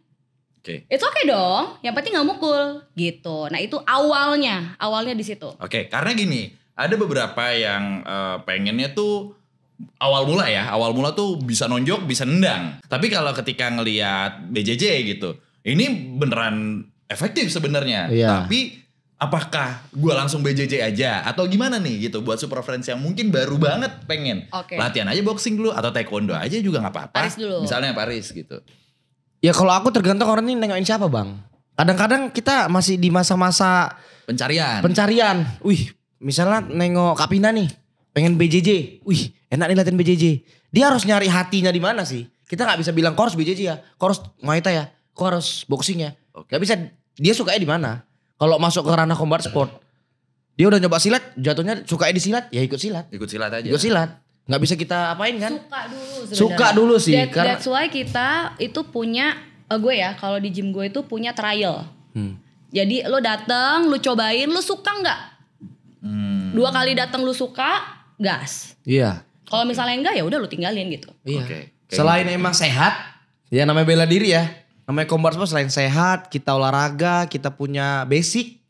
Oke. It's okay dong. Yang penting nggak mukul gitu. Nah itu awalnya di situ. Oke, karena gini, ada beberapa yang pengennya tuh awal mula tuh bisa nonjok, bisa nendang. Tapi kalau ketika ngelihat BJJ gitu, ini beneran efektif sebenarnya. Iya. Tapi apakah gue langsung BJJ aja atau gimana nih gitu buat Super Friends yang mungkin baru banget pengen Oke. latihan aja boxing dulu atau taekwondo aja juga nggak apa-apa. Paris dulu. Misalnya Paris gitu. Ya kalau aku tergantung orang ini nengokin siapa Bang. Kadang-kadang kita masih di masa-masa pencarian. Wih, misalnya nengok Kak Pina nih, pengen BJJ. Wih, enak nih latihan BJJ. Dia harus nyari hatinya di mana sih? Kita nggak bisa bilang kau harus BJJ ya, kau harus Muay Thai ya, kau harus boxing ya. Oke. Gak bisa. Dia sukanya di mana? Kalau masuk ke ranah combat sport, dia udah nyoba silat, jatuhnya sukanya di silat, ya ikut silat. Ikut silat aja. Ikut silat. Nggak bisa kita apain kan? Suka dulu sebenarnya. Suka dulu sih, karena- That's why kita itu punya gue ya kalau di gym gue itu punya trial. Jadi lo datang, lo cobain, lo suka nggak? 2 kali datang lo suka, gas. Iya. Kalau misalnya enggak ya udah lo tinggalin gitu. Iya. Oke. Selain emang sehat, ya namanya bela diri ya. Namanya combat sport selain sehat, kita olahraga, kita punya basic,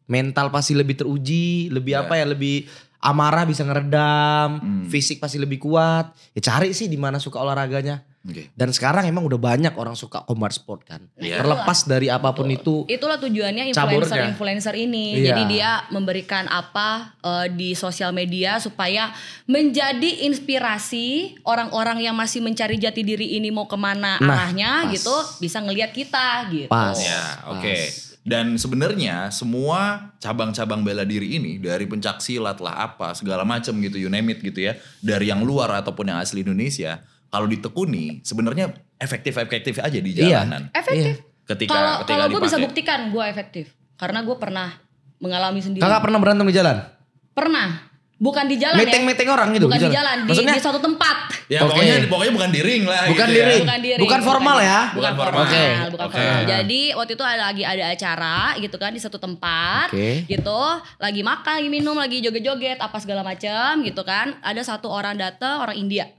mental pasti lebih teruji, lebih Ya. apa ya, lebih amarah bisa ngeredam, fisik pasti lebih kuat. Ya cari sih di mana suka olahraganya. Oke. Dan sekarang emang udah banyak orang suka combat sport kan. Iya. Terlepas dari apapun itu. Itulah tujuannya Caburnya. influencer ini. Iya. Jadi dia memberikan apa di sosial media supaya menjadi inspirasi orang-orang yang masih mencari jati diri ini mau kemana arahnya pas. gitu, bisa ngelihat kita gitu. Pas. Ya, oke. Dan sebenarnya semua cabang-cabang bela diri ini dari pencak silat lah apa segala macam gitu, you name it gitu ya, dari yang luar ataupun yang asli Indonesia, kalau ditekuni sebenarnya efektif aja di jalanan. Efektif. Ketika Kalau gue bisa dipakai. buktikan gue efektif, karena gue pernah mengalami sendiri. Kakak pernah berantem di jalan? Pernah. Bukan di jalan Meeting-meeting orang gitu? Bukan di jalan, Maksudnya? di suatu tempat. Ya Oke. pokoknya bukan di ring lah Bukan gitu di ya. ring. Bukan di ring, Bukan formal ya? Bukan Bukan formal, Oke. bukan Oke. formal. Jadi waktu itu lagi ada acara gitu kan di satu tempat Oke. gitu, lagi makan, lagi minum, lagi joget-joget apa segala macam gitu kan. Ada satu orang datang, orang India.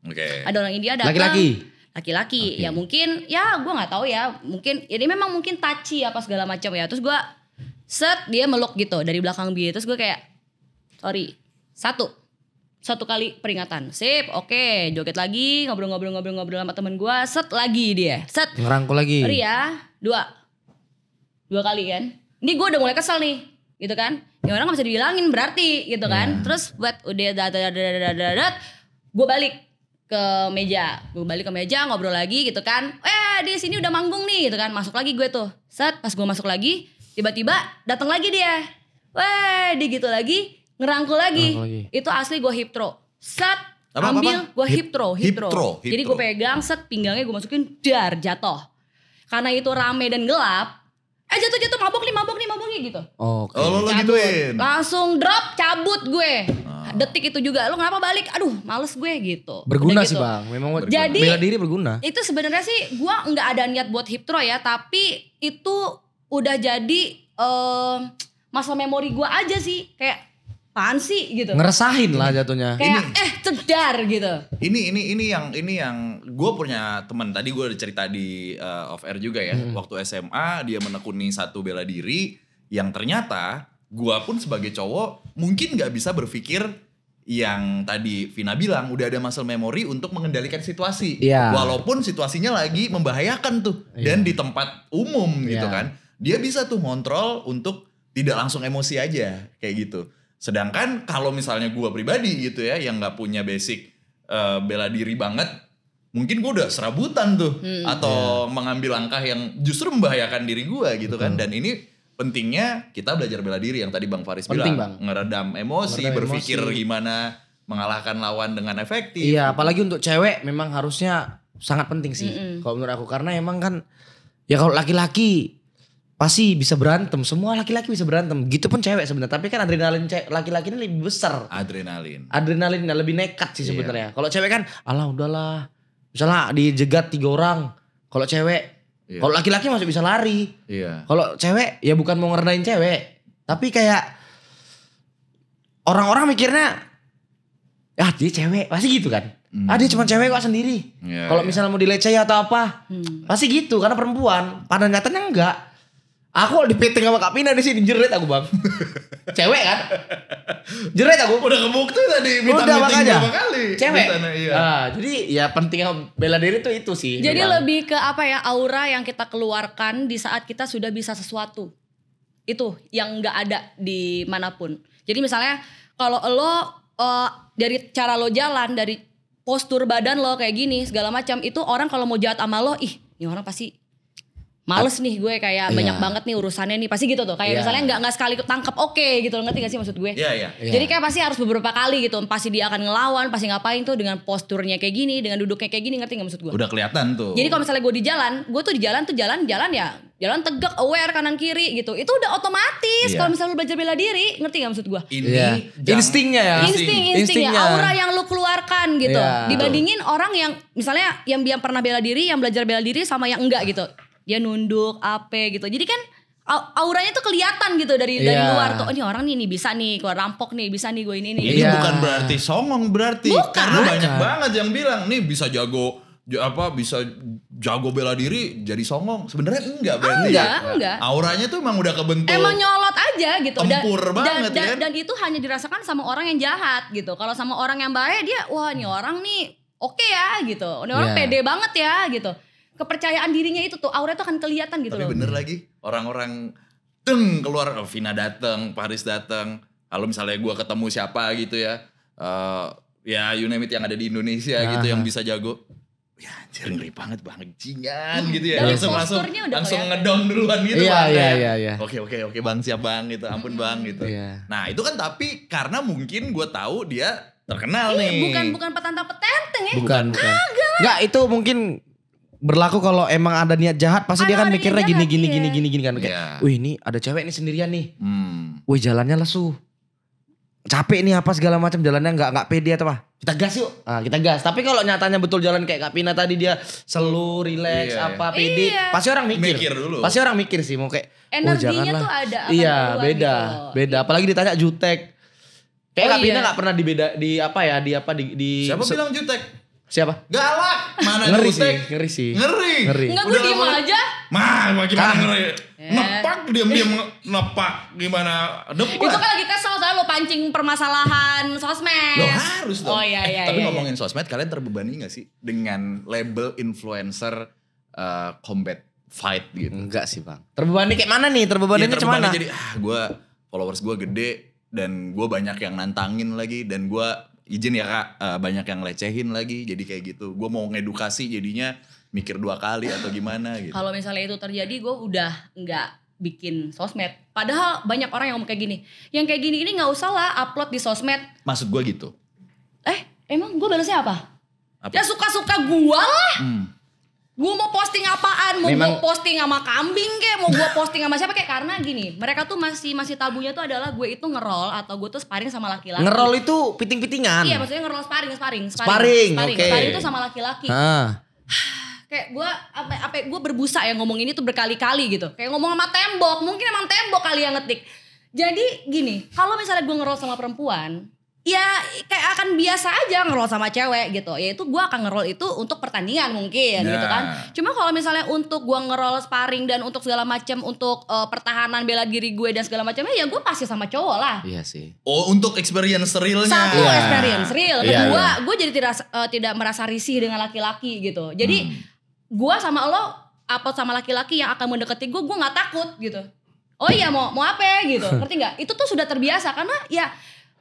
Oke. Ada orang India datang. Oke. Laki-laki. Ya mungkin ya gue nggak tahu ya, mungkin ini memang mungkin touchy apa segala macam ya. Terus gue dia meluk gitu dari belakang dia. Terus gue kayak sorry. Satu kali peringatan. Sip, oke, joget lagi, ngobrol sama temen gue, lagi dia. Ngerangkul lagi. Sorry ya, dua kali kan. Ini gue udah mulai kesel nih, gitu kan. Ini orang gak bisa dibilangin berarti, gitu kan. Terus buat udah gue balik ke meja, ngobrol lagi gitu kan. Di sini udah manggung nih, gitu kan. Masuk lagi gue tuh. Pas gue masuk lagi, tiba-tiba datang lagi dia. Dia gitu lagi. Ngerangkul lagi. Itu asli gue hip throw. Ambil gue hip throw. Jadi gue pegang pinggangnya gue masukin jatuh. Karena itu rame dan gelap. Jatuh mabok nih gitu. Oke. Oh lo gituin. Langsung drop cabut gue. Detik itu juga lo kenapa balik? Aduh males gue gitu. Berguna Udah sih gitu. bang. Memang Jadi, bela diri berguna. Itu sebenarnya sih gue nggak ada niat buat hip throw ya. Tapi itu udah jadi masa memori gue aja sih. Kayak apaan sih gitu. Ngeresahin lah jatuhnya. Kayak cedar gitu. Ini yang gue punya teman tadi gue ada cerita di off air juga ya. Waktu SMA dia menekuni satu bela diri yang ternyata gue pun sebagai cowok mungkin nggak bisa berpikir yang tadi Vina bilang udah ada muscle memory untuk mengendalikan situasi. Iya. Walaupun situasinya lagi membahayakan tuh dan di tempat umum gitu kan. Dia bisa tuh ngontrol untuk tidak langsung emosi aja kayak gitu. Sedangkan kalau misalnya gue pribadi gitu ya yang gak punya basic bela diri banget, mungkin gue udah serabutan tuh atau mengambil langkah yang justru membahayakan diri gue gitu kan. Dan ini pentingnya kita belajar bela diri yang tadi Bang Faris Penting, bilang, ngeredam emosi, berpikir gimana mengalahkan lawan dengan efektif. Iya, apalagi untuk cewek memang harusnya sangat penting sih kalau menurut aku, karena emang kan ya kalau laki-laki pasti bisa berantem, semua laki-laki bisa berantem. Gitu pun cewek sebenarnya. Tapi kan adrenalin laki-laki ini lebih besar. Adrenalinnya lebih nekat sih sebenarnya. Kalau cewek kan, alah udahlah. Misalnya dijegat 3 orang. Kalau cewek, kalau laki-laki masih bisa lari. Kalau cewek, ya bukan mau ngerendahin cewek. Tapi kayak orang-orang mikirnya, dia cewek, pasti gitu kan. Dia cuma cewek kok sendiri. Kalau misalnya mau dilecehin atau apa, pasti gitu. Karena perempuan, pada nyatanya enggak. Aku dipeting sama Kak Pina di sini, jerit aku bang. Cewek kan? Jerit aku. Udah kebukti tadi Udah makanya. berapa kali. Cewek. Sana, iya. Jadi ya pentingnya bela diri tuh itu sih. Jadi memang. lebih ke apa ya, aura yang kita keluarkan di saat kita sudah bisa sesuatu. Itu yang gak ada di manapun. Jadi misalnya kalau lo dari cara lo jalan, dari postur badan lo kayak gini segala macam, itu orang kalau mau jahat sama lo, ini orang pasti males nih gue kayak banyak banget nih urusannya nih, pasti gitu tuh. Kayak misalnya nggak sekali ketangkep gitu, ngerti gak sih maksud gue? Iya. Jadi kayak pasti harus beberapa kali gitu, pasti dia akan ngelawan, pasti ngapain tuh dengan posturnya kayak gini, dengan duduknya kayak gini, ngerti gak maksud gue? Udah kelihatan tuh. Jadi kalau misalnya gue di jalan, gue tuh di jalan ya jalan tegak, aware kanan kiri gitu. Itu udah otomatis kalau misalnya lu belajar bela diri, ngerti gak maksud gue? Ini instingnya ya. Instingnya, aura yang lu keluarkan gitu. Iya. Dibandingin orang yang misalnya yang pernah bela diri, yang belajar bela diri sama yang enggak gitu. Dia nunduk apa gitu. Jadi kan auranya tuh kelihatan gitu dari luar tuh. Oh, ini orang nih bisa nih, gue rampok nih, bisa nih gue ini. Ini bukan berarti songong berarti. Bukan. Karena banyak banget yang bilang nih bisa bisa jago bela diri jadi songong. Sebenarnya enggak berarti. Enggak. Auranya tuh emang udah kebentuk. Emang nyolot aja gitu. Tempur banget kan. Dan itu hanya dirasakan sama orang yang jahat gitu. Kalau sama orang yang baik dia, wah ini orang nih oke ya gitu. Ini orang Iya. pede banget ya gitu. Kepercayaan dirinya itu tuh aura tuh akan kelihatan gitu Tapi loh. bener lagi orang-orang keluar, Vina dateng, Paris dateng. Kalau misalnya gue ketemu siapa gitu ya, ya you name it yang ada di Indonesia gitu yang bisa jago. Ya anjir ngeri banget bajingan gitu ya. Dari langsung posturnya udah langsung kelihatan. ngedong duluan gitu. Iya, Bang, iya, ya. iya. Oke bang, siap bang gitu. Ampun bang gitu. Iya. Nah itu kan tapi karena mungkin gue tahu dia terkenal Iya, nih. bukan petantang petenteng ya. Bukan. Enggak, itu mungkin berlaku kalau emang ada niat jahat pasti dia kan Ada mikirnya niat gini jahat, iya. kan kayak, Iya. wih ini ada cewek nih sendirian nih. Hmm. Wih jalannya lesu. Capek nih apa segala macam jalannya nggak pede atau apa. Kita gas yuk. Ah, kita gas. Tapi kalau nyatanya betul jalan kayak Kak Pina tadi dia selu, relax, Iya, apa pede, Iya. pasti orang mikir. Mikir dulu. Pasti orang mikir sih mau kayak Energinya janganlah. tuh ada, akan Iya, keluar beda. gitu loh. Beda. Apalagi ditanya jutek. Kayak Oh, Kak Pina iya. nggak pernah di Siapa bilang jutek? Siapa? Galak. Mana Ngeri jutek? sih, ngeri sih. Ngeri. Ngeri. Enggak, gue Udah diem lama- aja. Mah, gimana ngeri? Eh. Nepak diam-diam nepak gimana? Depan. Itu kan lagi kesel soalnya lo pancing permasalahan sosmed. Lo harus dong. Oh iya iya. Tapi iya, ngomongin sosmed, kalian terbebani gak sih dengan label influencer combat fight gitu? Enggak sih bang. Terbebani kayak mana nih? Terbebani Iya, cuman mana? jadi gue followers gue gede dan gue banyak yang nantangin lagi dan gue izin ya kak banyak yang lecehin lagi jadi kayak gitu. Gue mau ngedukasi jadinya mikir 2 kali atau gimana gitu. Kalau misalnya itu terjadi, gue udah nggak bikin sosmed. Padahal banyak orang yang ngomong kayak gini. Yang kayak gini ini nggak usah lah upload di sosmed. Maksud gue gitu. Emang gue balasnya apa? Apa? Ya suka-suka gue lah. Hmm. Gue mau posting apaan, mau Memang- gue posting sama kambing kek, mau gue posting sama siapa kayak, karena gini, mereka tuh masih tabunya tuh adalah gue itu ngerol atau gue tuh sparring sama laki-laki. Ngerol itu piting-pitingan. Iya, maksudnya ngerol sparring. Sparring, oke. Sparring itu sama laki-laki. Ah. Kayak gue gue berbusa ya ngomong ini tuh berkali-kali gitu. Kayak ngomong sama tembok, mungkin emang tembok kali yang ngetik. Jadi gini, kalau misalnya gue ngerol sama perempuan, ya kayak akan biasa aja ngerol sama cewek gitu. Yaitu gue akan ngerol itu untuk pertandingan mungkin gitu kan. Cuma kalau misalnya untuk gue ngerol sparring dan untuk segala macam, untuk pertahanan bela diri gue dan segala macamnya, ya gue pasti sama cowok lah. Iya sih. Oh untuk experience realnya. Satu Iya. experience real, Iya, kedua iya. gue jadi tidak merasa risih dengan laki-laki gitu. Jadi gue sama lo upload sama laki-laki yang akan mendekati gue nggak takut gitu. Oh iya mau apa gitu, ngerti nggak? Itu tuh sudah terbiasa karena ya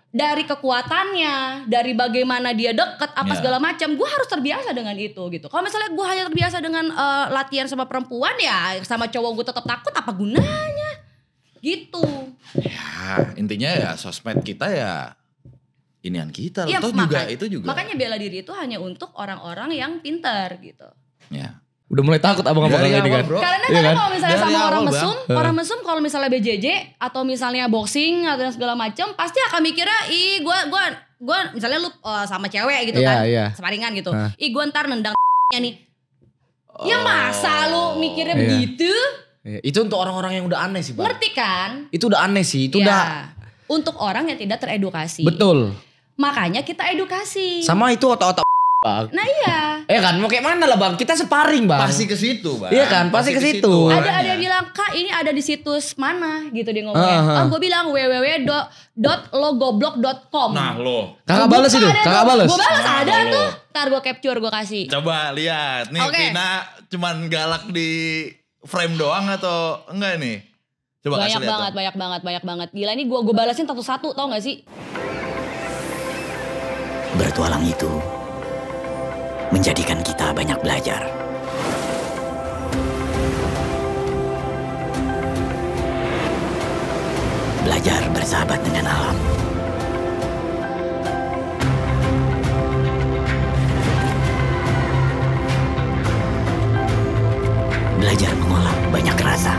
dari kekuatannya, dari bagaimana dia deket apa Ya. segala macam, gue harus terbiasa dengan itu gitu. Kalau misalnya gue hanya terbiasa dengan latihan sama perempuan, ya sama cowok gue tetap takut, apa gunanya? Gitu. Ya intinya ya sosmed kita ya inian kita. Iya, Toh juga itu juga. Makanya bela diri itu hanya untuk orang-orang yang pintar gitu. Ya. Udah mulai takut abang-abang Dari ini awal, kan. bro. Karena Iya kan? kalau misalnya Dari sama awal, orang Bang. mesum, orang mesum kalau misalnya BJJ atau misalnya boxing atau segala macam, pasti akan mikirnya, ih gue misalnya lu sama cewek gitu Iya, kan, iya. separingan gitu, Hah. ih gue ntar nendang nih. Ya masa lu mikirnya Iya. begitu? Iya, itu untuk orang-orang yang udah aneh sih bang. Ngerti kan? Itu udah aneh sih. Itu Ya. udah Untuk orang yang tidak teredukasi. betul. Makanya kita edukasi. Sama itu otak-otak bang. Nah iya. Kan mau kayak mana lah bang? Kita sparring bang. Pasti ke situ, Bang. Iya kan, pasti ke situ. Ada arahnya. yang bilang, Kak ini ada di situs mana gitu dia Ah, ngomongnya. Gue bilang www.logoblog.com. Nah lo. Kakak balas itu, kakak balas. Gue balas Nah, ada lo. tuh. Ntar gue capture gue kasih. Coba lihat nih Oke. Vina cuman galak di frame doang atau enggak nih? Coba Banyak kasih lihat. banget, banyak banget. Gila ini gue balasin satu-satu, tau gak sih? Bertualang itu menjadikan kita banyak belajar. Belajar bersahabat dengan alam. Belajar mengolah banyak rasa.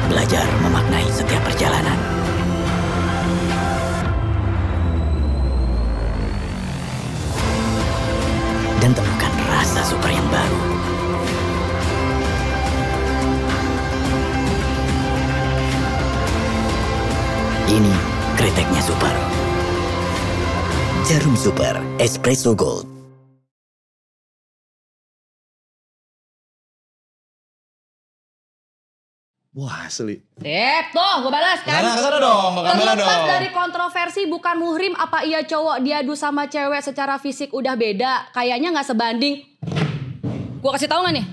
Belajar memaknai setiap perjalanan. Dan temukan rasa super yang baru. Ini kreteknya super. Jarum Super Espresso Gold. Wah asli. Sip, tuh gue balas kan. Kesana dong, ke kamera Terlepas dong. dari kontroversi bukan muhrim apa iya cowok diadu sama cewek secara fisik udah beda. Kayaknya gak sebanding. Gue kasih tahu gak nih?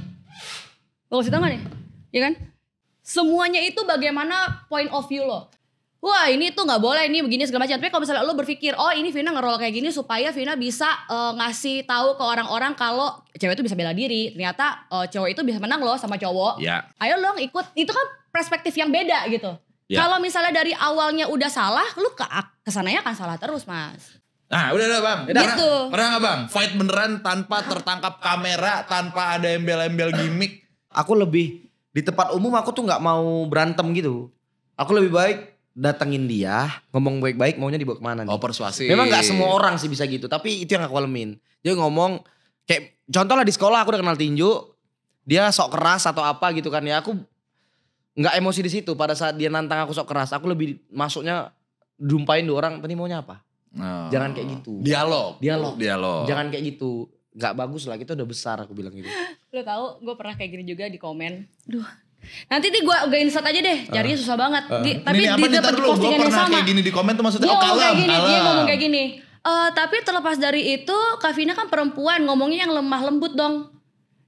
Gue kasih tahu gak nih? Iya kan? Semuanya itu bagaimana point of view lo. Wah ini tuh gak boleh ini begini segala macam. Tapi kalau misalnya lo berpikir oh ini Vina nge-roll kayak gini supaya Vina bisa ngasih tahu ke orang-orang kalau cewek itu bisa bela diri. Ternyata cowok itu bisa menang loh sama cowok. Ya. Ayo lo ikut. Itu kan perspektif yang beda gitu. Ya. Kalau misalnya dari awalnya udah salah, lu kesananya akan salah terus mas. Nah udah bang. Gitu. Pernah gak bang? Fight beneran tanpa tertangkap kamera, tanpa ada embel-embel gimmick. Aku lebih di tempat umum aku tuh nggak mau berantem gitu. Aku lebih baik datengin dia, ngomong baik-baik maunya dibawa kemana nih. Oh persuasif. Memang nggak semua orang sih bisa gitu, tapi itu yang aku alamin. Dia ngomong kayak contoh lah di sekolah aku udah kenal tinju, dia sok keras atau apa gitu kan ya aku nggak emosi di situ. Pada saat dia nantang aku sok keras, aku lebih masuknya jumpain dua orang, tadi maunya apa? Oh. Jangan kayak gitu. Dialog. Dialog. Jangan kayak gitu. Nggak bagus lah, kita udah besar aku bilang gitu. Lo tau gue pernah kayak gini juga di komen. Duh. Nanti gue insert aja deh, carinya susah banget. Tapi Ini apa nih, ntar dapat dulu, gue postingan yang pernah sama. kayak gini di komen tuh maksudnya, Dia oh ngomong kalem, kayak gini, dia kalem. ngomong kayak gini. Tapi terlepas dari itu, Kak Vina kan perempuan, ngomongnya yang lemah lembut dong.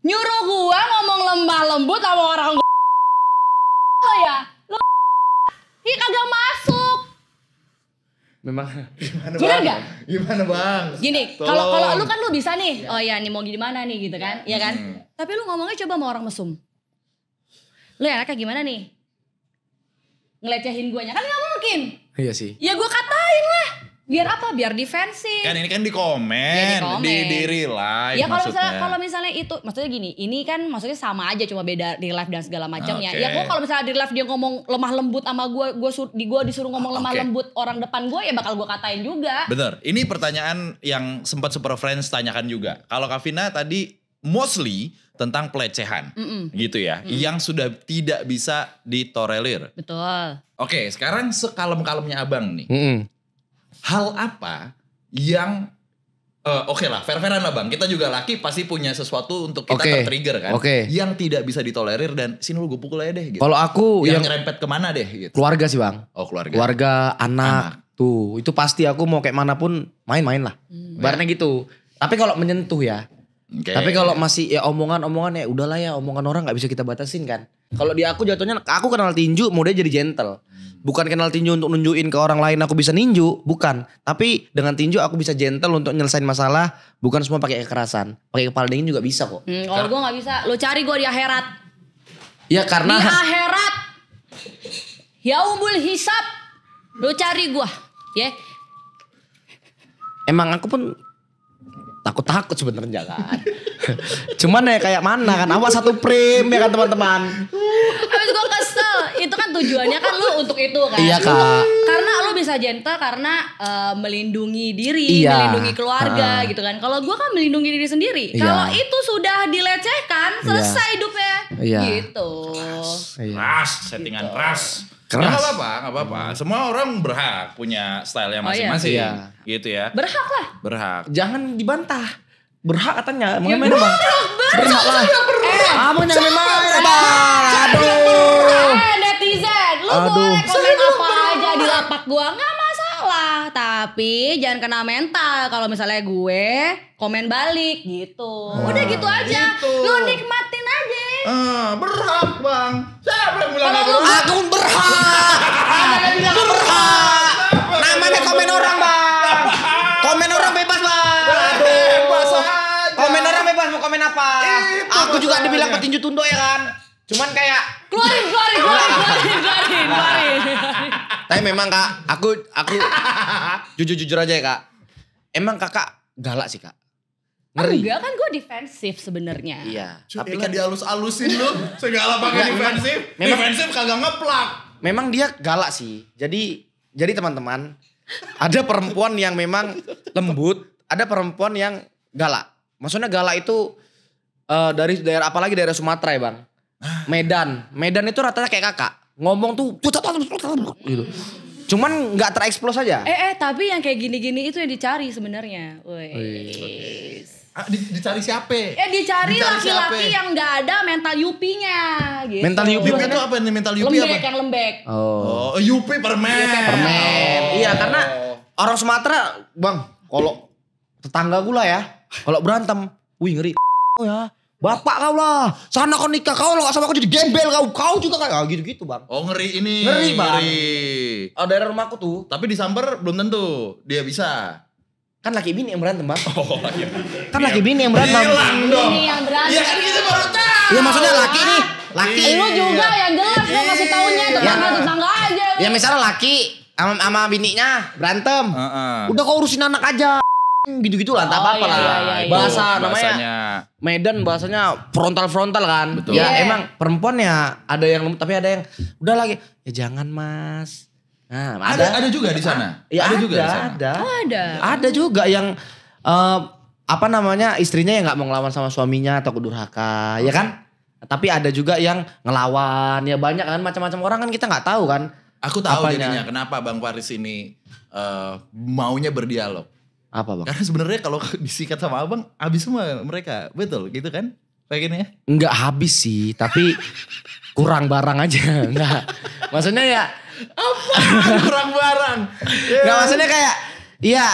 Nyuruh gua ngomong lemah lembut sama orang gua. Oh ya, lo ini kagak masuk. Memang Bener gak? Gimana bang? Gini, Tolong. kalau lu kan lu bisa nih. Oh ya, nih mau gimana nih gitu kan? Iya kan? Tapi lu ngomongnya coba sama orang mesum. Lu enaknya gimana nih? Ngelecehin guanya kan gak mungkin. iya sih. Ya gua katain lah. Biar apa? Biar defensif. Kan ini kan di komen, Ya, di komen. di real life Ya maksudnya. kalau misalnya itu maksudnya gini, ini kan maksudnya sama aja cuma beda real life dan segala macamnya. Oke. Ya gua kalau misalnya di real life dia ngomong lemah lembut sama gua disuruh ngomong lemah Oke. lembut orang depan gua ya bakal gua katain juga. Bener, ini pertanyaan yang sempat Super Friends tanyakan juga. Kalau Kak Vina tadi mostly tentang pelecehan gitu ya, yang sudah tidak bisa ditolerir. Betul. Oke, sekarang sekalem-kalemnya abang nih. Hal apa yang oke lah, fair-fairan lah bang. Kita juga laki pasti punya sesuatu untuk kita Oke. tertrigger kan. Oke. Yang tidak bisa ditolerir dan sini lu gue pukul aja deh gitu. Kalau aku yang yang nyerempet kemana deh gitu. keluarga sih bang. Oh keluarga. Keluarga, anak. Tuh itu pasti aku mau kayak manapun main-main lah. Ibaratnya gitu. Tapi kalau menyentuh ya. Oke. Tapi kalau masih ya omongan-omongan ya udahlah ya, omongan orang nggak bisa kita batasin kan. Kalau di aku jatuhnya aku kenal tinju mau dia jadi gentle. Bukan kenal tinju untuk nunjukin ke orang lain aku bisa ninju, bukan. Tapi dengan tinju aku bisa gentle untuk nyelesain masalah, bukan semua pakai kekerasan. Pakai kepala dingin juga bisa kok. Kalau gue nggak bisa, lo cari gue di akhirat. Ya karena Di akhirat, yaumul hisab, lo cari gue, ya. emang aku pun takut sebenarnya kan. Cuman ya kayak mana kan, awas satu frame ya kan teman-teman. Habis gue kesel, itu kan tujuannya kan lu untuk itu kan. Iya, Kak. Karena lu bisa gentle karena melindungi diri, Iya. melindungi keluarga gitu kan. Kalau gue kan melindungi diri sendiri. Iya. Kalau itu sudah dilecehkan, selesai Iya. hidupnya. Iya. Gitu. Iya. Ras, settingan ras. Keras. Ya gak apa-apa. Semua orang berhak punya style yang Oh, iya. masing-masing. Iya. Gitu ya. Berhak lah. Berhak. Jangan dibantah. Berhak katanya. Mau Ya, main bang? Berhak lah. Kamu yang main bang. Aduh. Netizen, lu Aduh. boleh komen apa aja di lapak gua, nggak masalah. Tapi jangan kena mental kalau misalnya gue komen balik gitu. Udah gitu aja. gitu. Lu nikmatin aja. Berhak bang. Siapa yang bilang Kalau gak lu- berhak? Aku berhak. Berhak. Namanya komen orang bang. Komen orang bebas bang. Bebas aja. Komen orang bebas mau komen apa? Itu Aku juga masalahnya. dibilang petinju tundo ya kan. Cuman kayak Keluarin. tapi memang kak, aku jujur aja ya kak. Emang kakak galak sih kak. Ngeri. Enggak kan gue defensif sebenarnya. Iya. Tapi Tapi kan kan dihalus-halusin lu. Segala pakai Enggak, defensif. memang- Defensif kagak ngeplak. memang dia galak sih. Jadi teman-teman, ada perempuan yang memang lembut, ada perempuan yang galak. Maksudnya galak itu dari daerah apalagi daerah Sumatera ya bang. Medan itu rata-rata kayak kakak. Ngomong tuh gitu. Cuman nggak tereksplos aja. Tapi yang kayak gini-gini itu yang dicari sebenarnya. Wih. Dicari siapa? Ya dicari siapa? laki-laki yang nggak ada mental yupinya gitu. Mental yupi Yupi maksudnya? itu apa nih mental Yupi lembek, apa? yang lembek. Oh. Oh, Yupi permen. Permen. Iya, karena orang Sumatera, Bang, kalau tetangga gue lah ya, kalau berantem, wih ngeri ya. Bapak kau lah, sana kau nikah, kau lah sama aku jadi gembel kau juga kayak gitu-gitu bang. Oh ngeri ini. Ngeri, Bang. Ngeri. Oh, daerah rumahku tuh, Tapi disamper belum tentu dia bisa. kan laki bini yang berantem bang. Oh iya. Kan laki bini yang berantem. Hilang dong. Ini yang berantem. Iya kan kita baru tahu. Iya maksudnya laki nih, laki. Lu juga yang jelas lu ngasih taunya tetangga aja. Ya misalnya laki sama bininya berantem, Heeh. udah kau urusin anak aja. Gitu-gitu lah, tak Oh, apa-apa iya, lah. iya, iya. Bahasa namanya Bahasanya. Medan bahasanya frontal kan. Betul. Ya Iya. emang perempuan ya ada yang lembut tapi ada yang udah lagi ya jangan mas. Nah, Ada juga di sana. Ya, ada juga di sana. Ada. Oh, ada. Ada juga yang apa namanya istrinya yang nggak mau ngelawan sama suaminya atau durhaka, ya kan? Tapi ada juga yang ngelawan, ya banyak kan macam-macam orang kan kita nggak tahu kan. Aku tahu Apanya? jadinya kenapa Bang Faris ini maunya berdialog. Apa bang? Karena sebenarnya kalau disikat sama abang, habis semua mereka. Betul gitu kan? Kayak gini ya? Nggak habis sih, tapi kurang barang aja. Nggak. Maksudnya ya, Kurang barang. nggak maksudnya kayak, iya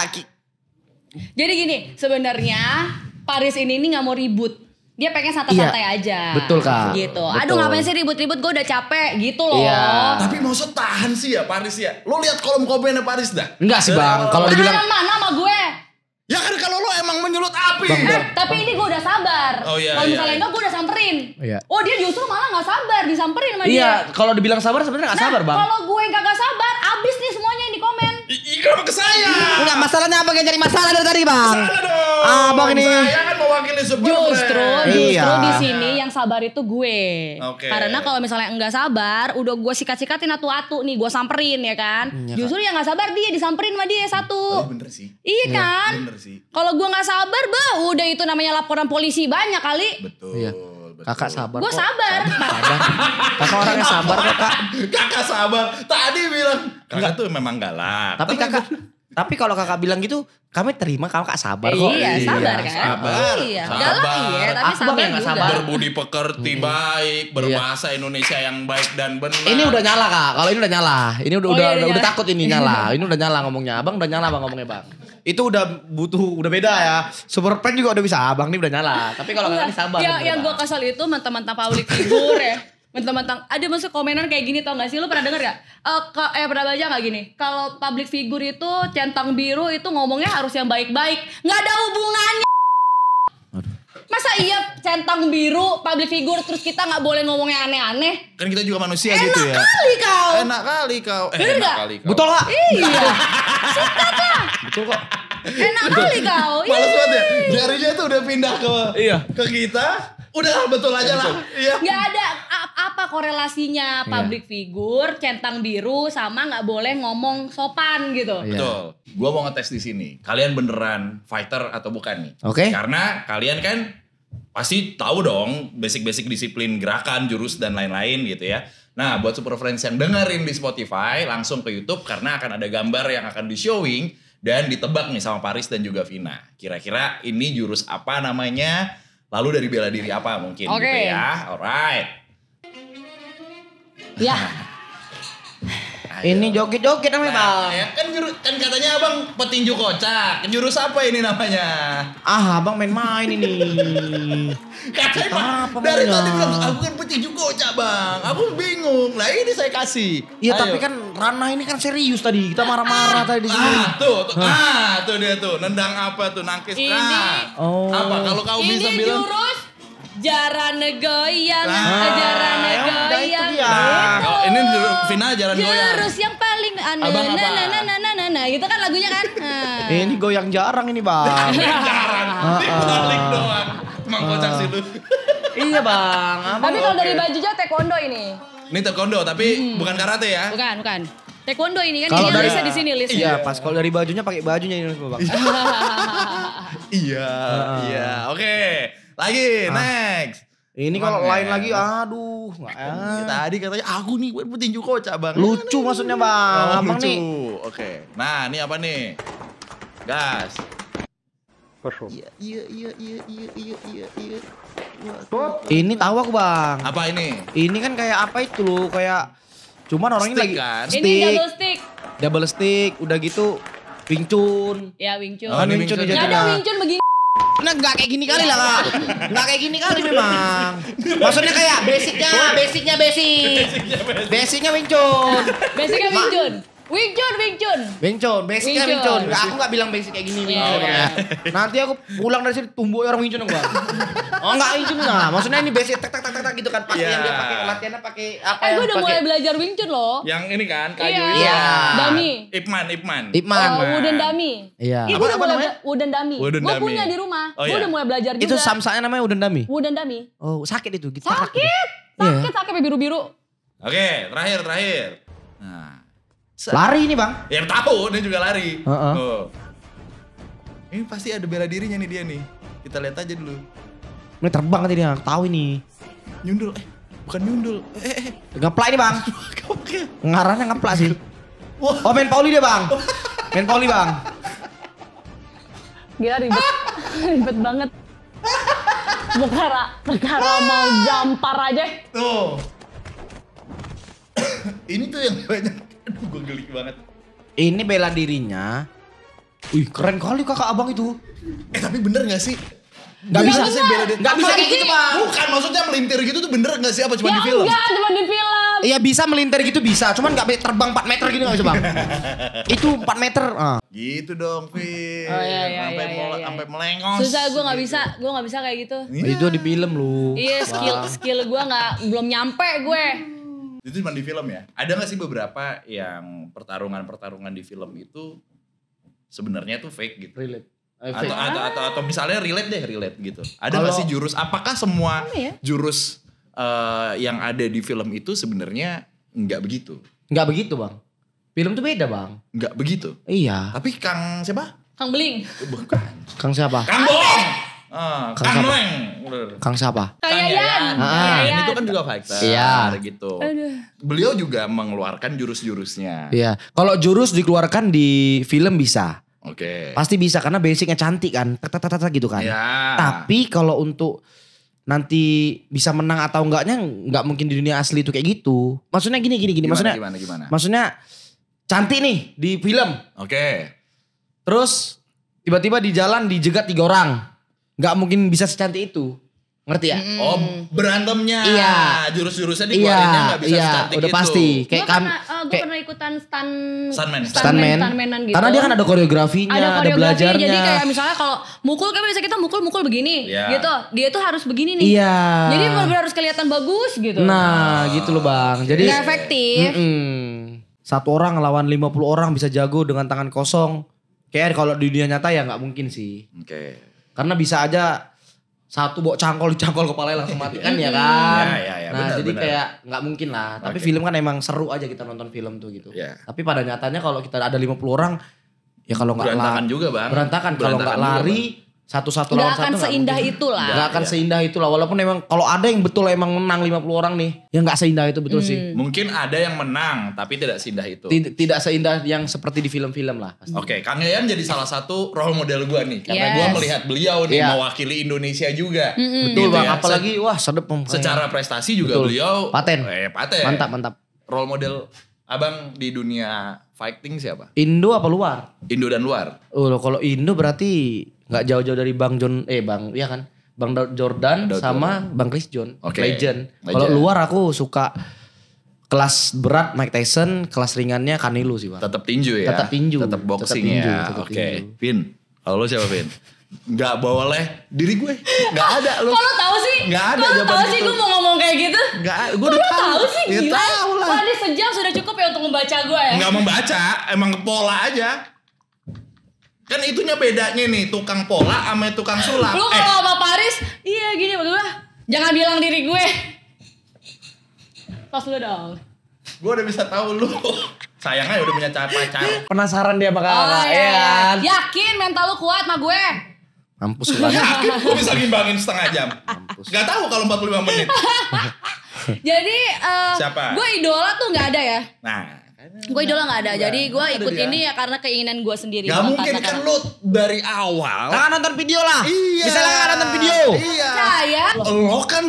Jadi gini, sebenarnya Paris ini nggak mau ribut. Dia pengen santai-santai aja. betul, Kak. Gitu. Betul. Aduh ngapain sih ribut-ribut, gue udah capek gitu loh. Iya. Tapi maksud tahan sih ya Paris ya. Lo lihat kolom komennya Paris dah. Enggak sih bang, kalau dibilang Tahanan mana sama gue? Ya kan kalau lo emang menyulut api. Tapi ini gue udah sabar. Oh, iya, Kalau iya, misalnya iya. enggak gue udah samperin. Iya. Oh dia justru malah gak sabar disamperin sama dia. iya kalau dibilang sabar sebenarnya nggak sabar bang. Kalau gue gak sabar, abis nih semuanya yang di komen. Kenapa ke saya? Enggak masalahnya abang yang cari masalah dari tadi bang. Salah dong. Abang ini. Saya kan mewakili super Justru Iya. di sini yang sabar itu gue. Oke. Karena kalau misalnya enggak sabar, udah gue sikat-sikatin atu-atu nih, gue samperin ya kan. Iya, Justru yang gak sabar dia disamperin sama dia satu. Oh, bener sih. Iya kan? Bener sih. Kalau gue nggak sabar, udah itu namanya laporan polisi banyak kali. Betul. Iya. betul. Kakak sabar. Gue kok. sabar. Sabar. Kakak orangnya sabar kok kak. Kakak sabar. Tadi bilang kakak tuh memang galak. Tapi kakak, tapi kalau kakak bilang gitu, kami terima kakak sabar kok. Iya, sabar kan? sabar. Iya, Sabar. galak iya, tapi Aku sabar bang yang nggak juga. sabar. Berbudi pekerti baik, berbahasa Indonesia yang baik dan benar. Ini udah nyala kak. Kalau ini udah nyala. Ini udah Oh, udah, iya, udah, iya. takut ini nyala. Ini udah nyala ngomongnya. Abang udah nyala bang ngomongnya bang. Itu udah butuh, udah beda ya. Super prank juga udah bisa. Abang ini udah nyala. Tapi kalau kakak ini sabar. Yang gue kesel itu mentang-mentang public figure ya. Mentang-mentang ada masuk komenan kayak gini tau gak sih? Lu pernah denger gak? Pernah baca gak gini? Kalau public figure itu centang biru itu ngomongnya harus yang baik-baik. Gak ada hubungannya. Masa iya centang biru public figure terus kita gak boleh ngomongnya aneh-aneh? Kan kita juga manusia gitu ya. Kali kau. Enak kali kau. Bener Enak nggak? kali kau. Betul kak? Iya. Betul kok. Enak kali kau. Males banget ya. Jarinya tuh udah pindah Iya. ke kita. Udah betul aja lah. Iya. Gak ada apa korelasinya public figure, centang biru sama nggak boleh ngomong sopan gitu. Iya. Betul. Gua mau ngetes di sini. Kalian beneran fighter atau bukan nih? Oke. Karena kalian kan pasti tahu dong basic-basic disiplin gerakan, jurus dan lain-lain gitu ya. Nah, buat super friends yang dengerin di Spotify, langsung ke YouTube karena akan ada gambar yang akan di-showing dan ditebak nih sama Paris dan juga Vina. Kira-kira ini jurus apa namanya? Lalu dari bela diri apa mungkin Oke. gitu ya. Alright. Ya. Ini joget-joget namanya bang. Ya, kan katanya abang petinju kocak. Jurus apa ini namanya? Ah abang main-main ini. Katanya Apa dari maunya? tadi bilang aku kan petinju kocak bang. Aku bingung. Lah ini saya kasih. Iya Ayo. tapi kan Rana ini kan serius tadi. Kita marah-marah tadi di sini. Tuh dia tuh. Nendang apa tuh? Nangkis. Ini- Nah. Oh. Apa kalau kau bisa Ini bilang? jurus jarane goyang, Nah, jarane ya udah, itu goyang. dia. Nah, kalau ini final jalan goyang. Jurus yang paling aneh. Abang apa? Nah, gitu kan lagunya kan. Nah. Ini goyang jarang ini bang. Jarang. Dibalik doang. Emang kocak sih lu. Iya bang. Abang. Tapi kalau dari Oke. bajunya taekwondo ini. Ini taekwondo tapi bukan karate ya. Bukan. Taekwondo ini kan Kalau ini dari- listnya di sini listnya. Iya pas kalau dari bajunya pakai bajunya ini bang. Iya. Iya. Oke. Lagi next. Ini Emang kalau lain enak. lagi aduh nggak Tadi katanya aku nih petinju kocak bang. lucu maksudnya bang. Oh, Abang lucu. nih Oke. Nah, ini apa nih? Gas. Ini tahu aku bang. Apa ini? Ini kan kayak apa itu loh, kayak cuman orang ini Stick lagi kan? Ini double stick. double stick, udah gitu Wing Chun. Ya Wing Chun. Oh, ini Wing Chun Wing Chun. Nggak ada jadinya. Wing Chun begini. Nah nggak kayak gini kali lah kak. Nggak kayak gini kali memang. Maksudnya kayak basicnya basic. Basicnya Wing Chun. Basicnya Wing Chun. Wing Chun. Basicnya Wing Wing Chun. Chun. Nggak, aku nggak bilang basic kayak gini. Wing Iya, Chun, iya. ya. Nanti aku pulang dari sini tumbuh orang Wing Chun dong bang. Oh nggak Wing Chun nah. Maksudnya ini basic tak gitu kan. Pas Iya. yang dia pakai latihannya pakai apa Gue udah pakai- mulai belajar Wing Chun loh. Yang ini kan kayu Iya. itu. Iya. Dummy. Ipman. Ipman. Wooden dummy. Iya. Iya, Apa gue udah mulai namanya? wooden dummy. Wooden Gue dummy. punya di rumah. Oh, Gue iya. udah mulai belajar juga. Itu samsanya namanya Wooden Dummy. Wooden dummy. Oh sakit itu. Gitu. Sakit Iya. sampai biru-biru. Oke, terakhir. Nah, Lari ini bang. ya tahu, dia juga lari. Heeh. Oh. Ini pasti ada bela dirinya nih dia nih. Kita lihat aja dulu. Ini terbang tadi dia. Tahu ini. Nyundul, bukan nyundul. Ngeplak ini bang. Oke. Ngarahnya ngeplak sih. Wah. Oh main poli dia bang. Main poli bang. Gila ribet. Ribet banget. Perkara mau jampar aja. Tuh. Ini tuh yang banyak. Aduh, gue geli banget. Ini bela dirinya. Wih keren kali kakak abang itu. Tapi bener gak sih? Gak bisa. sih bela diri. Gak bisa kayak gitu bang. Bukan, maksudnya melintir gitu tuh bener gak sih? Apa cuma Ya di film? enggak, cuma di film. Iya bisa melintir gitu bisa. Cuman gak terbang 4 meter gitu gak bisa bang. Itu 4 meter. Gitu dong, Vin. Oh, iya, iya, Sampai iya, iya. sampai melengos. Susah, gue nggak gitu. bisa, kayak gitu. Iya. Itu di film lu. Iya, skill gue belum nyampe gue. Itu cuma di film ya. Ada nggak sih beberapa yang pertarungan di film itu sebenarnya tuh fake gitu? Relate. Atau misalnya relate gitu. Ada nggak Kalau- sih jurus? Apakah semua Apa ya? jurus yang ada di film itu sebenarnya nggak begitu? Nggak begitu bang. Film tuh beda bang. Nggak begitu. Iya. Tapi Kang siapa? Kang Beling. Bukan. Kang siapa? Kang Bohong. Kang Kang siapa? Leng. Kang siapa? Kang Yayan. Yayan. Itu kan juga fighter. Iya. Gitu. Aduh. Beliau juga mengeluarkan jurus-jurusnya. Iya. Kalau jurus dikeluarkan di film bisa. Oke. Pasti bisa karena basicnya cantik kan. Tak gitu kan. Ya. Tapi kalau untuk nanti bisa menang atau enggaknya nggak mungkin di dunia asli itu kayak gitu. Maksudnya gini. Maksudnya Gimana? maksudnya cantik nih di film. Oke. Terus tiba-tiba di jalan dijegat 3 orang. Nggak mungkin bisa secantik itu. Ngerti ya? Oh, berantemnya. Iya. Jurus-jurusnya dikeluarinnya nggak bisa secantik udah itu. pasti. Gue Kayak kan pernah ikutan Stuntman. stuntmanan gitu. Karena dia kan ada koreografinya, ada, koreografi, belajarnya. jadi kayak misalnya kalau mukul kan biasa kita mukul begini Iya. gitu. Dia tuh harus begini nih. Iya. Jadi benar-benar harus kelihatan bagus gitu. Nah, gitu loh Bang. Jadi Nggak efektif. Satu orang ngelawan 50 orang bisa jago dengan tangan kosong. Kayak kalau di dunia nyata ya nggak mungkin sih. Oke. Karena bisa aja satu bawa cangkol dicangkol kepalanya langsung mati kan ya kan. Ya, Nah benar, jadi benar. kayak nggak mungkin lah. Tapi Oke. film kan emang seru aja kita nonton film tuh gitu. Ya. Tapi pada nyatanya kalau kita ada 50 orang ya kalau nggak Berantakan juga, Bang. berantakan kalau nggak Berantakan juga, lari satu-satu Nggak lawan akan satu seindah mungkin. itu lah. Nggak akan Iya. seindah itu lah. Walaupun emang kalau ada yang betul emang menang 50 orang nih, ya nggak seindah itu betul sih. Mungkin ada yang menang, tapi tidak seindah itu. Tidak seindah yang seperti di film-film lah. Pasti. Oke, Kang Yayan jadi salah satu role model gua nih. Karena Yes. gua melihat beliau nih Iya. mewakili Indonesia juga. Betul Gitu Bang, ya. apalagi wah sedep mukanya. Secara prestasi juga Betul. beliau Paten. paten. Mantap, mantap. Role model abang di dunia fighting siapa? Indo apa luar? Indo dan luar. Oh, kalau Indo berarti nggak jauh-jauh dari Bang John, Bang, iya kan? Bang Jordan Daud sama Bang Chris John. Oke. Legend. Legend. Kalau luar aku suka kelas berat Mike Tyson, kelas ringannya Canelo sih Bang. Tetap tinju ya. Tetap tinju. Tetap boxing Tetap tinju, ya. tetap Oke. tinju. Vin, kalau lo siapa Vin? Nggak boleh diri gue. Nggak ada lo. Kok lo tahu sih? Nggak ada Kok lo jawaban tahu sih gitu. gue mau ngomong kayak gitu? Nggak, gue Kok udah lo tahu sih? Ya Gila. tahu lah. Wah, ini sejam sudah cukup ya untuk membaca gue ya. Nggak membaca, emang pola aja. Kan itunya bedanya nih, tukang pola sama tukang sulap. Lu kalau sama Paris, iya gini bagaimana? Jangan bilang diri gue. Tos lu dong. Gue udah bisa tahu lu. Sayangnya udah punya pacar. Penasaran dia sama kakak, iya, ya kan? Yakin mental lu kuat sama gue. Mampus lu kan. Yakin gue bisa ngimbangin setengah jam. Gak tahu kalau 45 menit. Jadi Siapa? gue idola tuh nggak ada ya. Nah, Gue idola gak ada. Jadi gue Ada ikut dia. ini ya karena keinginan gue sendiri. Gak bukan mungkin karena- kan lu dari awal. Kakak nonton video lah. Iya. Misalnya kakak nonton video. Iya. Saya Lo kan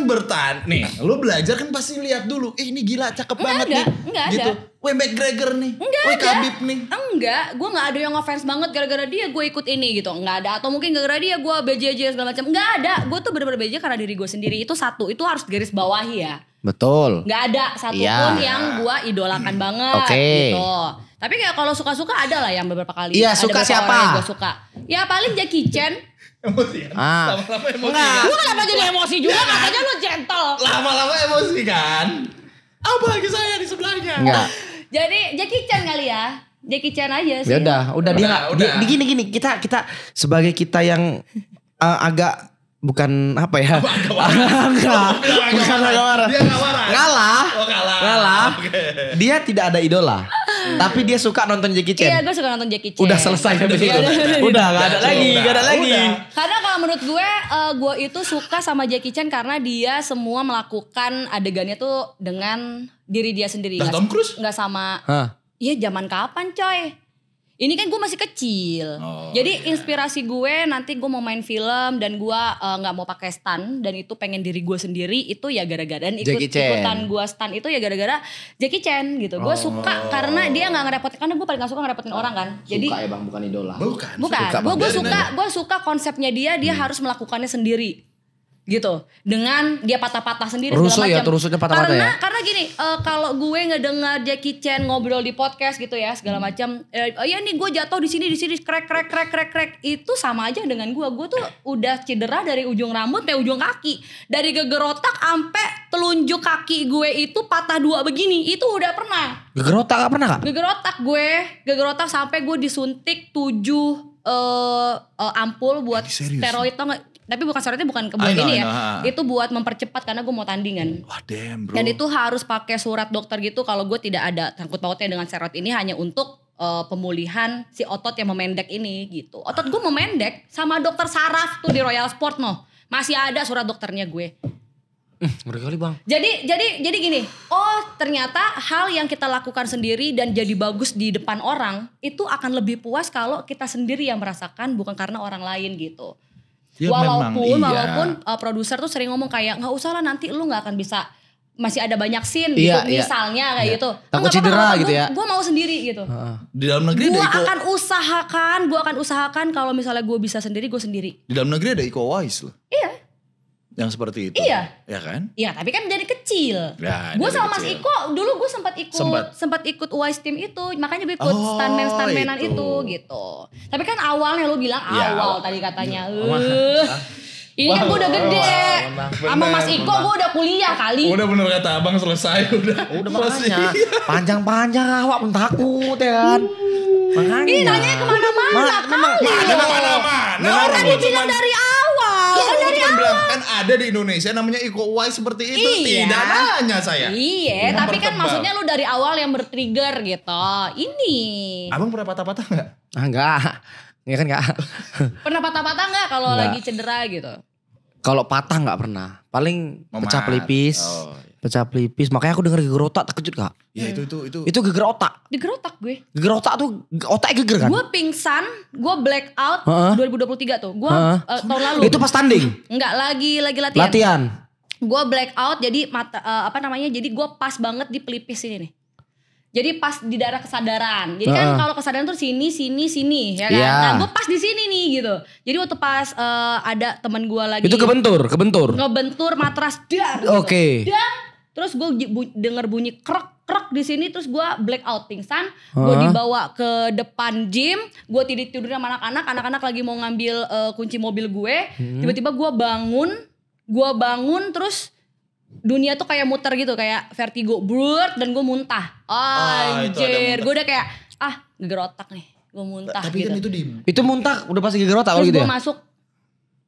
nih, lo belajar kan pasti lihat dulu. Ini gila cakep banget ada, nih. nggak ada. Gitu. Weh McGregor nih. Enggak Weh ada. Khabib nih. Enggak, gue gak ada yang ngefans banget gara-gara dia gue ikut ini gitu. Enggak ada. Atau mungkin gara-gara dia gue BJJ segala macam. Enggak ada. Gue tuh bener-bener BJJ karena diri gue sendiri. Itu satu. Itu harus garis bawahi ya. Betul. Nggak ada satupun Iya. yang gue idolakan banget Oke. gitu. Tapi kayak kalau suka-suka ada lah yang beberapa kali. Iya, Ada suka beberapa siapa? orang yang gue suka. Ya paling Jackie Chan. Emosi kan? Ah. Lama-lama emosi Enggak. kan? Lu kenapa jadi emosi juga? Katanya lu gentle. Lama-lama emosi kan? Apalagi saya di sebelahnya. Enggak. Jadi Jackie Chan kali ya. Jackie Chan aja sih. Ya udah dia nggak Udah. gini kita sebagai kita yang agak bukan apa ya? Enggak. Bukan agak marah. Dia gak marah. Ngalah. Oh, kalah. Ngalah. Oke. Dia tidak ada idola. Tapi dia suka nonton Jackie Iya, Chan. gue suka nonton Jackie Chan. Udah selesai sampai situ. Udah. Udah enggak ada lagi, Udah. enggak ada lagi. Udah. Karena kalau menurut gue itu suka sama Jackie Chan karena dia semua melakukan adegannya tuh dengan diri dia sendiri. Lah, Tom Cruise? Nggak sama. Hah. Iya zaman kapan coy? Ini kan gue masih kecil. Oh, Jadi iya. inspirasi gue nanti gue mau main film dan gue nggak mau pakai stunt dan itu pengen diri gue sendiri itu ya gara-gara dan Jackie Chan. ikutan gue stunt itu ya gara-gara Jackie Chan gitu. Gue suka karena dia nggak ngerepotin karena gue paling gak suka ngerepotin orang kan. Jadi Suka ya Bang, bukan idola. Bukan. bukan, Suka, Bang. gue suka konsepnya dia harus melakukannya sendiri. Gitu. Dengan dia patah-patah sendiri Rusuh segala ya, macam. rusuknya patah-patah ya? Karena gini, kalau gue ngedengar Jackie Chan ngobrol di podcast gitu ya, segala macam, ya nih gue jatuh di sini krek itu sama aja dengan gue. Gue tuh udah cedera dari ujung rambut sampai ujung kaki. Dari geger otak sampai telunjuk kaki gue itu patah 2 begini, itu udah pernah. Geger otak gak pernah Kak? Geger otak sampai gue disuntik 7 ampul buat Serius? steroid tau gak? Tapi bukan steroidnya bukan I buat know, ini I ya. know, ha. Itu buat mempercepat karena gue mau tandingan. Wah damn bro. Dan itu harus pakai surat dokter gitu kalau gue tidak ada sangkut pautnya dengan steroid ini hanya untuk pemulihan si otot yang memendek ini gitu. Otot gue memendek sama dokter saraf tuh di Royal Sport masih ada surat dokternya gue. Ngeri kali Bang. Jadi gini, ternyata hal yang kita lakukan sendiri dan jadi bagus di depan orang itu akan lebih puas kalau kita sendiri yang merasakan bukan karena orang lain gitu. Ya, memang iya. Walaupun produser tuh sering ngomong kayak nggak usah lah nanti lu nggak akan bisa masih ada banyak scene Iya, gitu iya. misalnya kayak gitu. Takut cedera gitu ya. Gue mau sendiri gitu. Di dalam negeri Gue ada Iko. akan usahakan kalau misalnya gue bisa sendiri gue sendiri. Di dalam negeri ada Iko Uwais loh. Iya. Yang seperti itu. Iya. Ya kan? Iya tapi kan dari kecil. Ya, Gue dari sama Mas kecil. Iko dulu gue sempat ikut Uwais Team itu, makanya gue ikut Oh, stuntman itu. itu gitu. Tapi kan awalnya lu bilang Ya, awal awal. tadi katanya. Hah? Ini kan gue udah gede. Bang. Sama Mas Bener, Iko gue udah kuliah kali. Udah bener kata abang selesai udah. Udah makanya panjang-panjang awak pun takut ya kan. Makanya. Ini nanya kemana-mana memang Ada mana-mana. Orang dia bilang dari awal. Kan dari Kan awal. bilang, kan ada di Indonesia namanya Iko Uwais seperti itu. Iya. Tidak nanya saya. Iya, Yang tapi kan berkembang. maksudnya lu dari awal yang bertrigger gitu. Ini. Abang pernah patah-patah gak? Enggak. Ya kan enggak. Pernah patah-patah gak kalau Nggak. lagi cedera gitu? Kalau patah enggak pernah. Paling pecah Memat. pelipis. Oh, iya. Pecah pelipis. Makanya aku denger geger otak terkejut Kak. Ya itu. Itu geger otak. Digerotak gue. Geger otak tuh otaknya geger kan? Gue pingsan, gue black out Heeh. 2023 tuh. Gue Heeh. tahun lalu. Itu pas tanding. Enggak lagi latihan. Latihan. Gue black out jadi jadi gue pas banget di pelipis ini nih. Jadi pas di daerah kesadaran. Jadi kan kalau kesadaran tuh sini ya kan. Iya. Nah gue pas di sini nih gitu. Jadi waktu pas ada teman gue lagi Itu kebentur. ngebentur matras dar. Gitu. Oke. Dan terus gue denger bunyi krek di sini terus gue black out pingsan. Gue dibawa ke depan gym. Gue tidur sama anak-anak lagi mau ngambil kunci mobil gue. Tiba-tiba gue bangun terus dunia tuh kayak muter gitu kayak vertigo brut dan gue muntah. itu ada Anjir, muntah. gue udah kayak geger otak nih. Gue muntah Tapi gitu. kan itu di Itu muntah udah pasti geger otak Terus gitu gue ya? masuk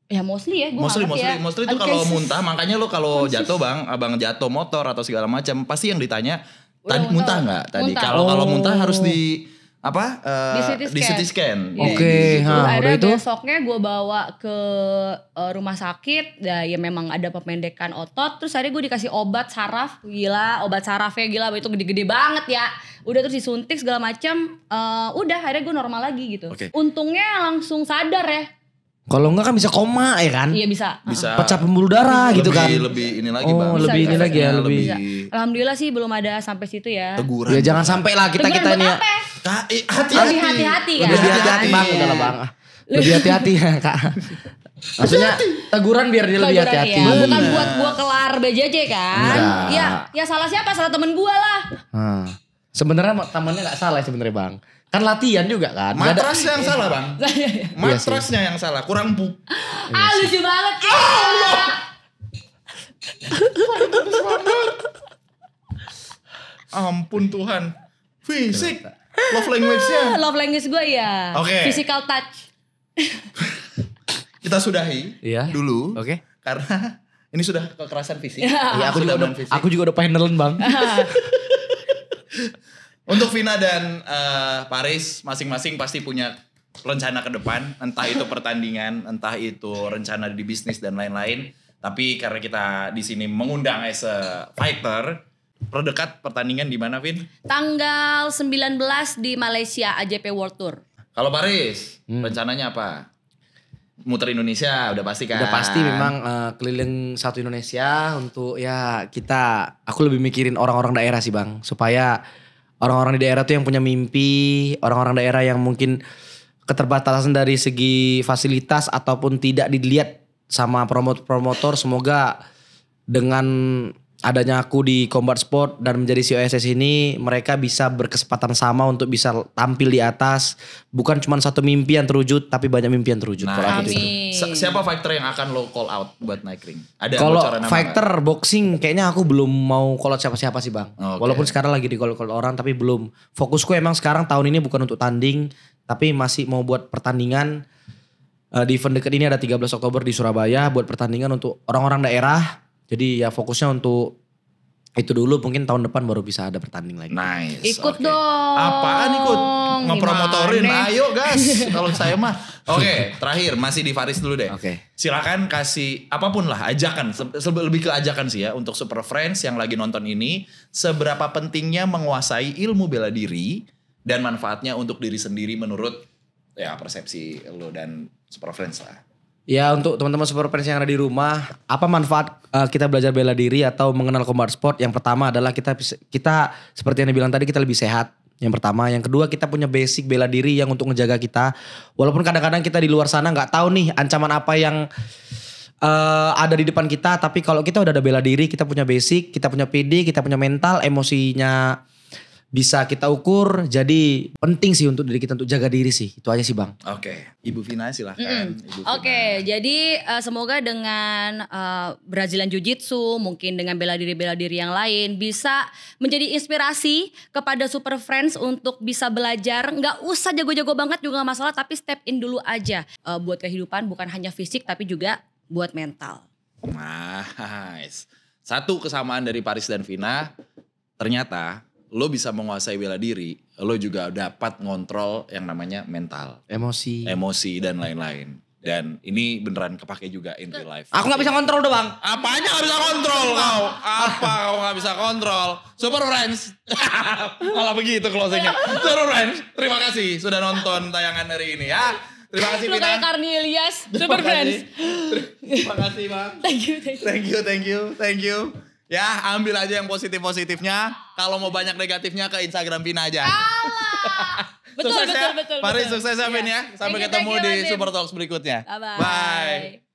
ya mostly ya gue Mostly itu kalau muntah, makanya lo kalau jatuh abang jatuh motor atau segala macam pasti yang ditanya tadi Udah muntah muntah. nggak tadi? Muntah. Kalau muntah harus apa? Di CT scan. Oke, Terus udah akhirnya itu? besoknya gue bawa ke rumah sakit. Ya memang ada pemendekan otot. Terus akhirnya gue dikasih obat saraf. Gila, obat sarafnya gila. Itu gede-gede banget ya. Udah terus disuntik segala macam. Udah akhirnya gue normal lagi gitu. Oke. Untungnya langsung sadar ya. Kalau enggak kan bisa koma ya kan? Iya bisa. Bisa Pecah pembuluh darah gitu kan? Lebih ini lagi Oh, Bang. lebih ini lagi ya, lebih. Bisa. Alhamdulillah sih belum ada sampai situ ya. teguran. Ya jangan sampai lah kita Teguran ini buat ya. apa? Hati-hati. Lebih hati-hati kan. Lebih hati-hati bang, udah lah bang. Lebih hati-hati ya kak. Maksudnya teguran biar dia lebih Teguran, hati-hati. iya. Bukan buat gua kelar BJJ kan. Enggak. Ya salah siapa? Salah temen gua lah. Sebenarnya tamannya nggak salah sebenarnya bang. Kan latihan juga kan. Nggak ada- Matrasnya yang salah Bang. Matrasnya yang salah, kurang empuk. Lucu banget. Ampun Tuhan. Fisik. Love language-nya. Love language gue ya. Oke. Physical touch. Kita sudahi Iya. dulu. Oke. Karena ini sudah kekerasan fisik. Iya Sudah fisik. aku juga udah pengen bang. Untuk Vina dan Paris masing-masing pasti punya rencana ke depan, entah itu pertandingan, entah itu rencana di bisnis dan lain-lain. Tapi karena kita di sini mengundang as a fighter, terdekat pertandingan di mana, Vin? Tanggal 19 di Malaysia AJP World Tour. Kalau Paris, rencananya apa? Muter Indonesia udah pasti kan? Udah pasti memang keliling satu Indonesia untuk ya aku lebih mikirin orang-orang daerah sih bang. Supaya orang-orang di daerah tuh yang punya mimpi, orang-orang daerah yang mungkin keterbatasan dari segi fasilitas ataupun tidak dilihat sama promotor, semoga dengan adanya aku di Combat Sport dan menjadi COSS ini mereka bisa berkesempatan sama untuk bisa tampil di atas, bukan cuma satu mimpi yang terwujud tapi banyak mimpi yang terwujud. Kalau aku gitu. Amin. Siapa fighter yang akan lo call out buat naik ring? Ada Kalau bocoran nama fighter boxing kayaknya aku belum mau call out siapa-siapa sih bang. Oke. Walaupun sekarang lagi di call orang tapi belum. Fokusku emang sekarang tahun ini bukan untuk tanding tapi masih mau buat pertandingan. Di event dekat ini ada 13 Oktober di Surabaya buat pertandingan untuk orang-orang daerah. Jadi ya fokusnya untuk itu dulu, mungkin tahun depan baru bisa ada pertanding lagi. Nice. Ikut oke. dong. Apaan ikut? Ngepromotorin. Gimana? Ayo gas. Kalau saya mah. Oke, terakhir masih di Faris dulu deh. Oke. Silakan kasih apapun lah ajakan. Lebih ke ajakan sih ya untuk Super Friends yang lagi nonton ini. Seberapa pentingnya menguasai ilmu bela diri dan manfaatnya untuk diri sendiri menurut ya persepsi lo dan Super Friends lah. Ya untuk teman-teman Super Friends yang ada di rumah, apa manfaat kita belajar bela diri atau mengenal combat sport? Yang pertama adalah kita seperti yang dibilang tadi, kita lebih sehat. Yang pertama, yang kedua kita punya basic bela diri yang untuk ngejaga kita. Walaupun kadang-kadang kita di luar sana nggak tahu nih ancaman apa yang ada di depan kita, tapi kalau kita udah ada bela diri, kita punya basic, kita punya PD, kita punya mental, emosinya bisa kita ukur. Jadi penting sih untuk diri kita untuk jaga diri sih. Itu aja sih bang. Oke, Ibu Vina silahkan. Ibu Vina. Oke, jadi semoga dengan Brazilian Jiu-Jitsu, mungkin dengan bela diri yang lain bisa menjadi inspirasi kepada Super Friends untuk bisa belajar. Nggak usah jago-jago banget juga gak masalah, tapi step in dulu aja buat kehidupan, bukan hanya fisik tapi juga buat mental. Nice. Satu kesamaan dari Paris dan Vina, ternyata lo bisa menguasai bela diri, lo juga dapat ngontrol yang namanya mental, emosi dan lain-lain. Dan ini beneran kepake juga in real life. Aku nggak bisa kontrol doang bang. Apanya gak bisa kontrol kau? Apa kau gak bisa kontrol? Super Friends. Malah begitu closingnya. Super Friends, terima kasih sudah nonton tayangan hari ini ya. Terima kasih Lu Vina. kayak Karnilias, Super Friends. Terima kasih bang. Thank you. Ya ambil aja yang positif-positifnya. Kalau mau banyak negatifnya ke Instagram Vina aja. Betul, Sukses ya. betul. Paris sukses ya Vin ya. Iya. Sampai Thank you, ketemu di Mandim. Super Talks berikutnya. Bye-bye. Bye.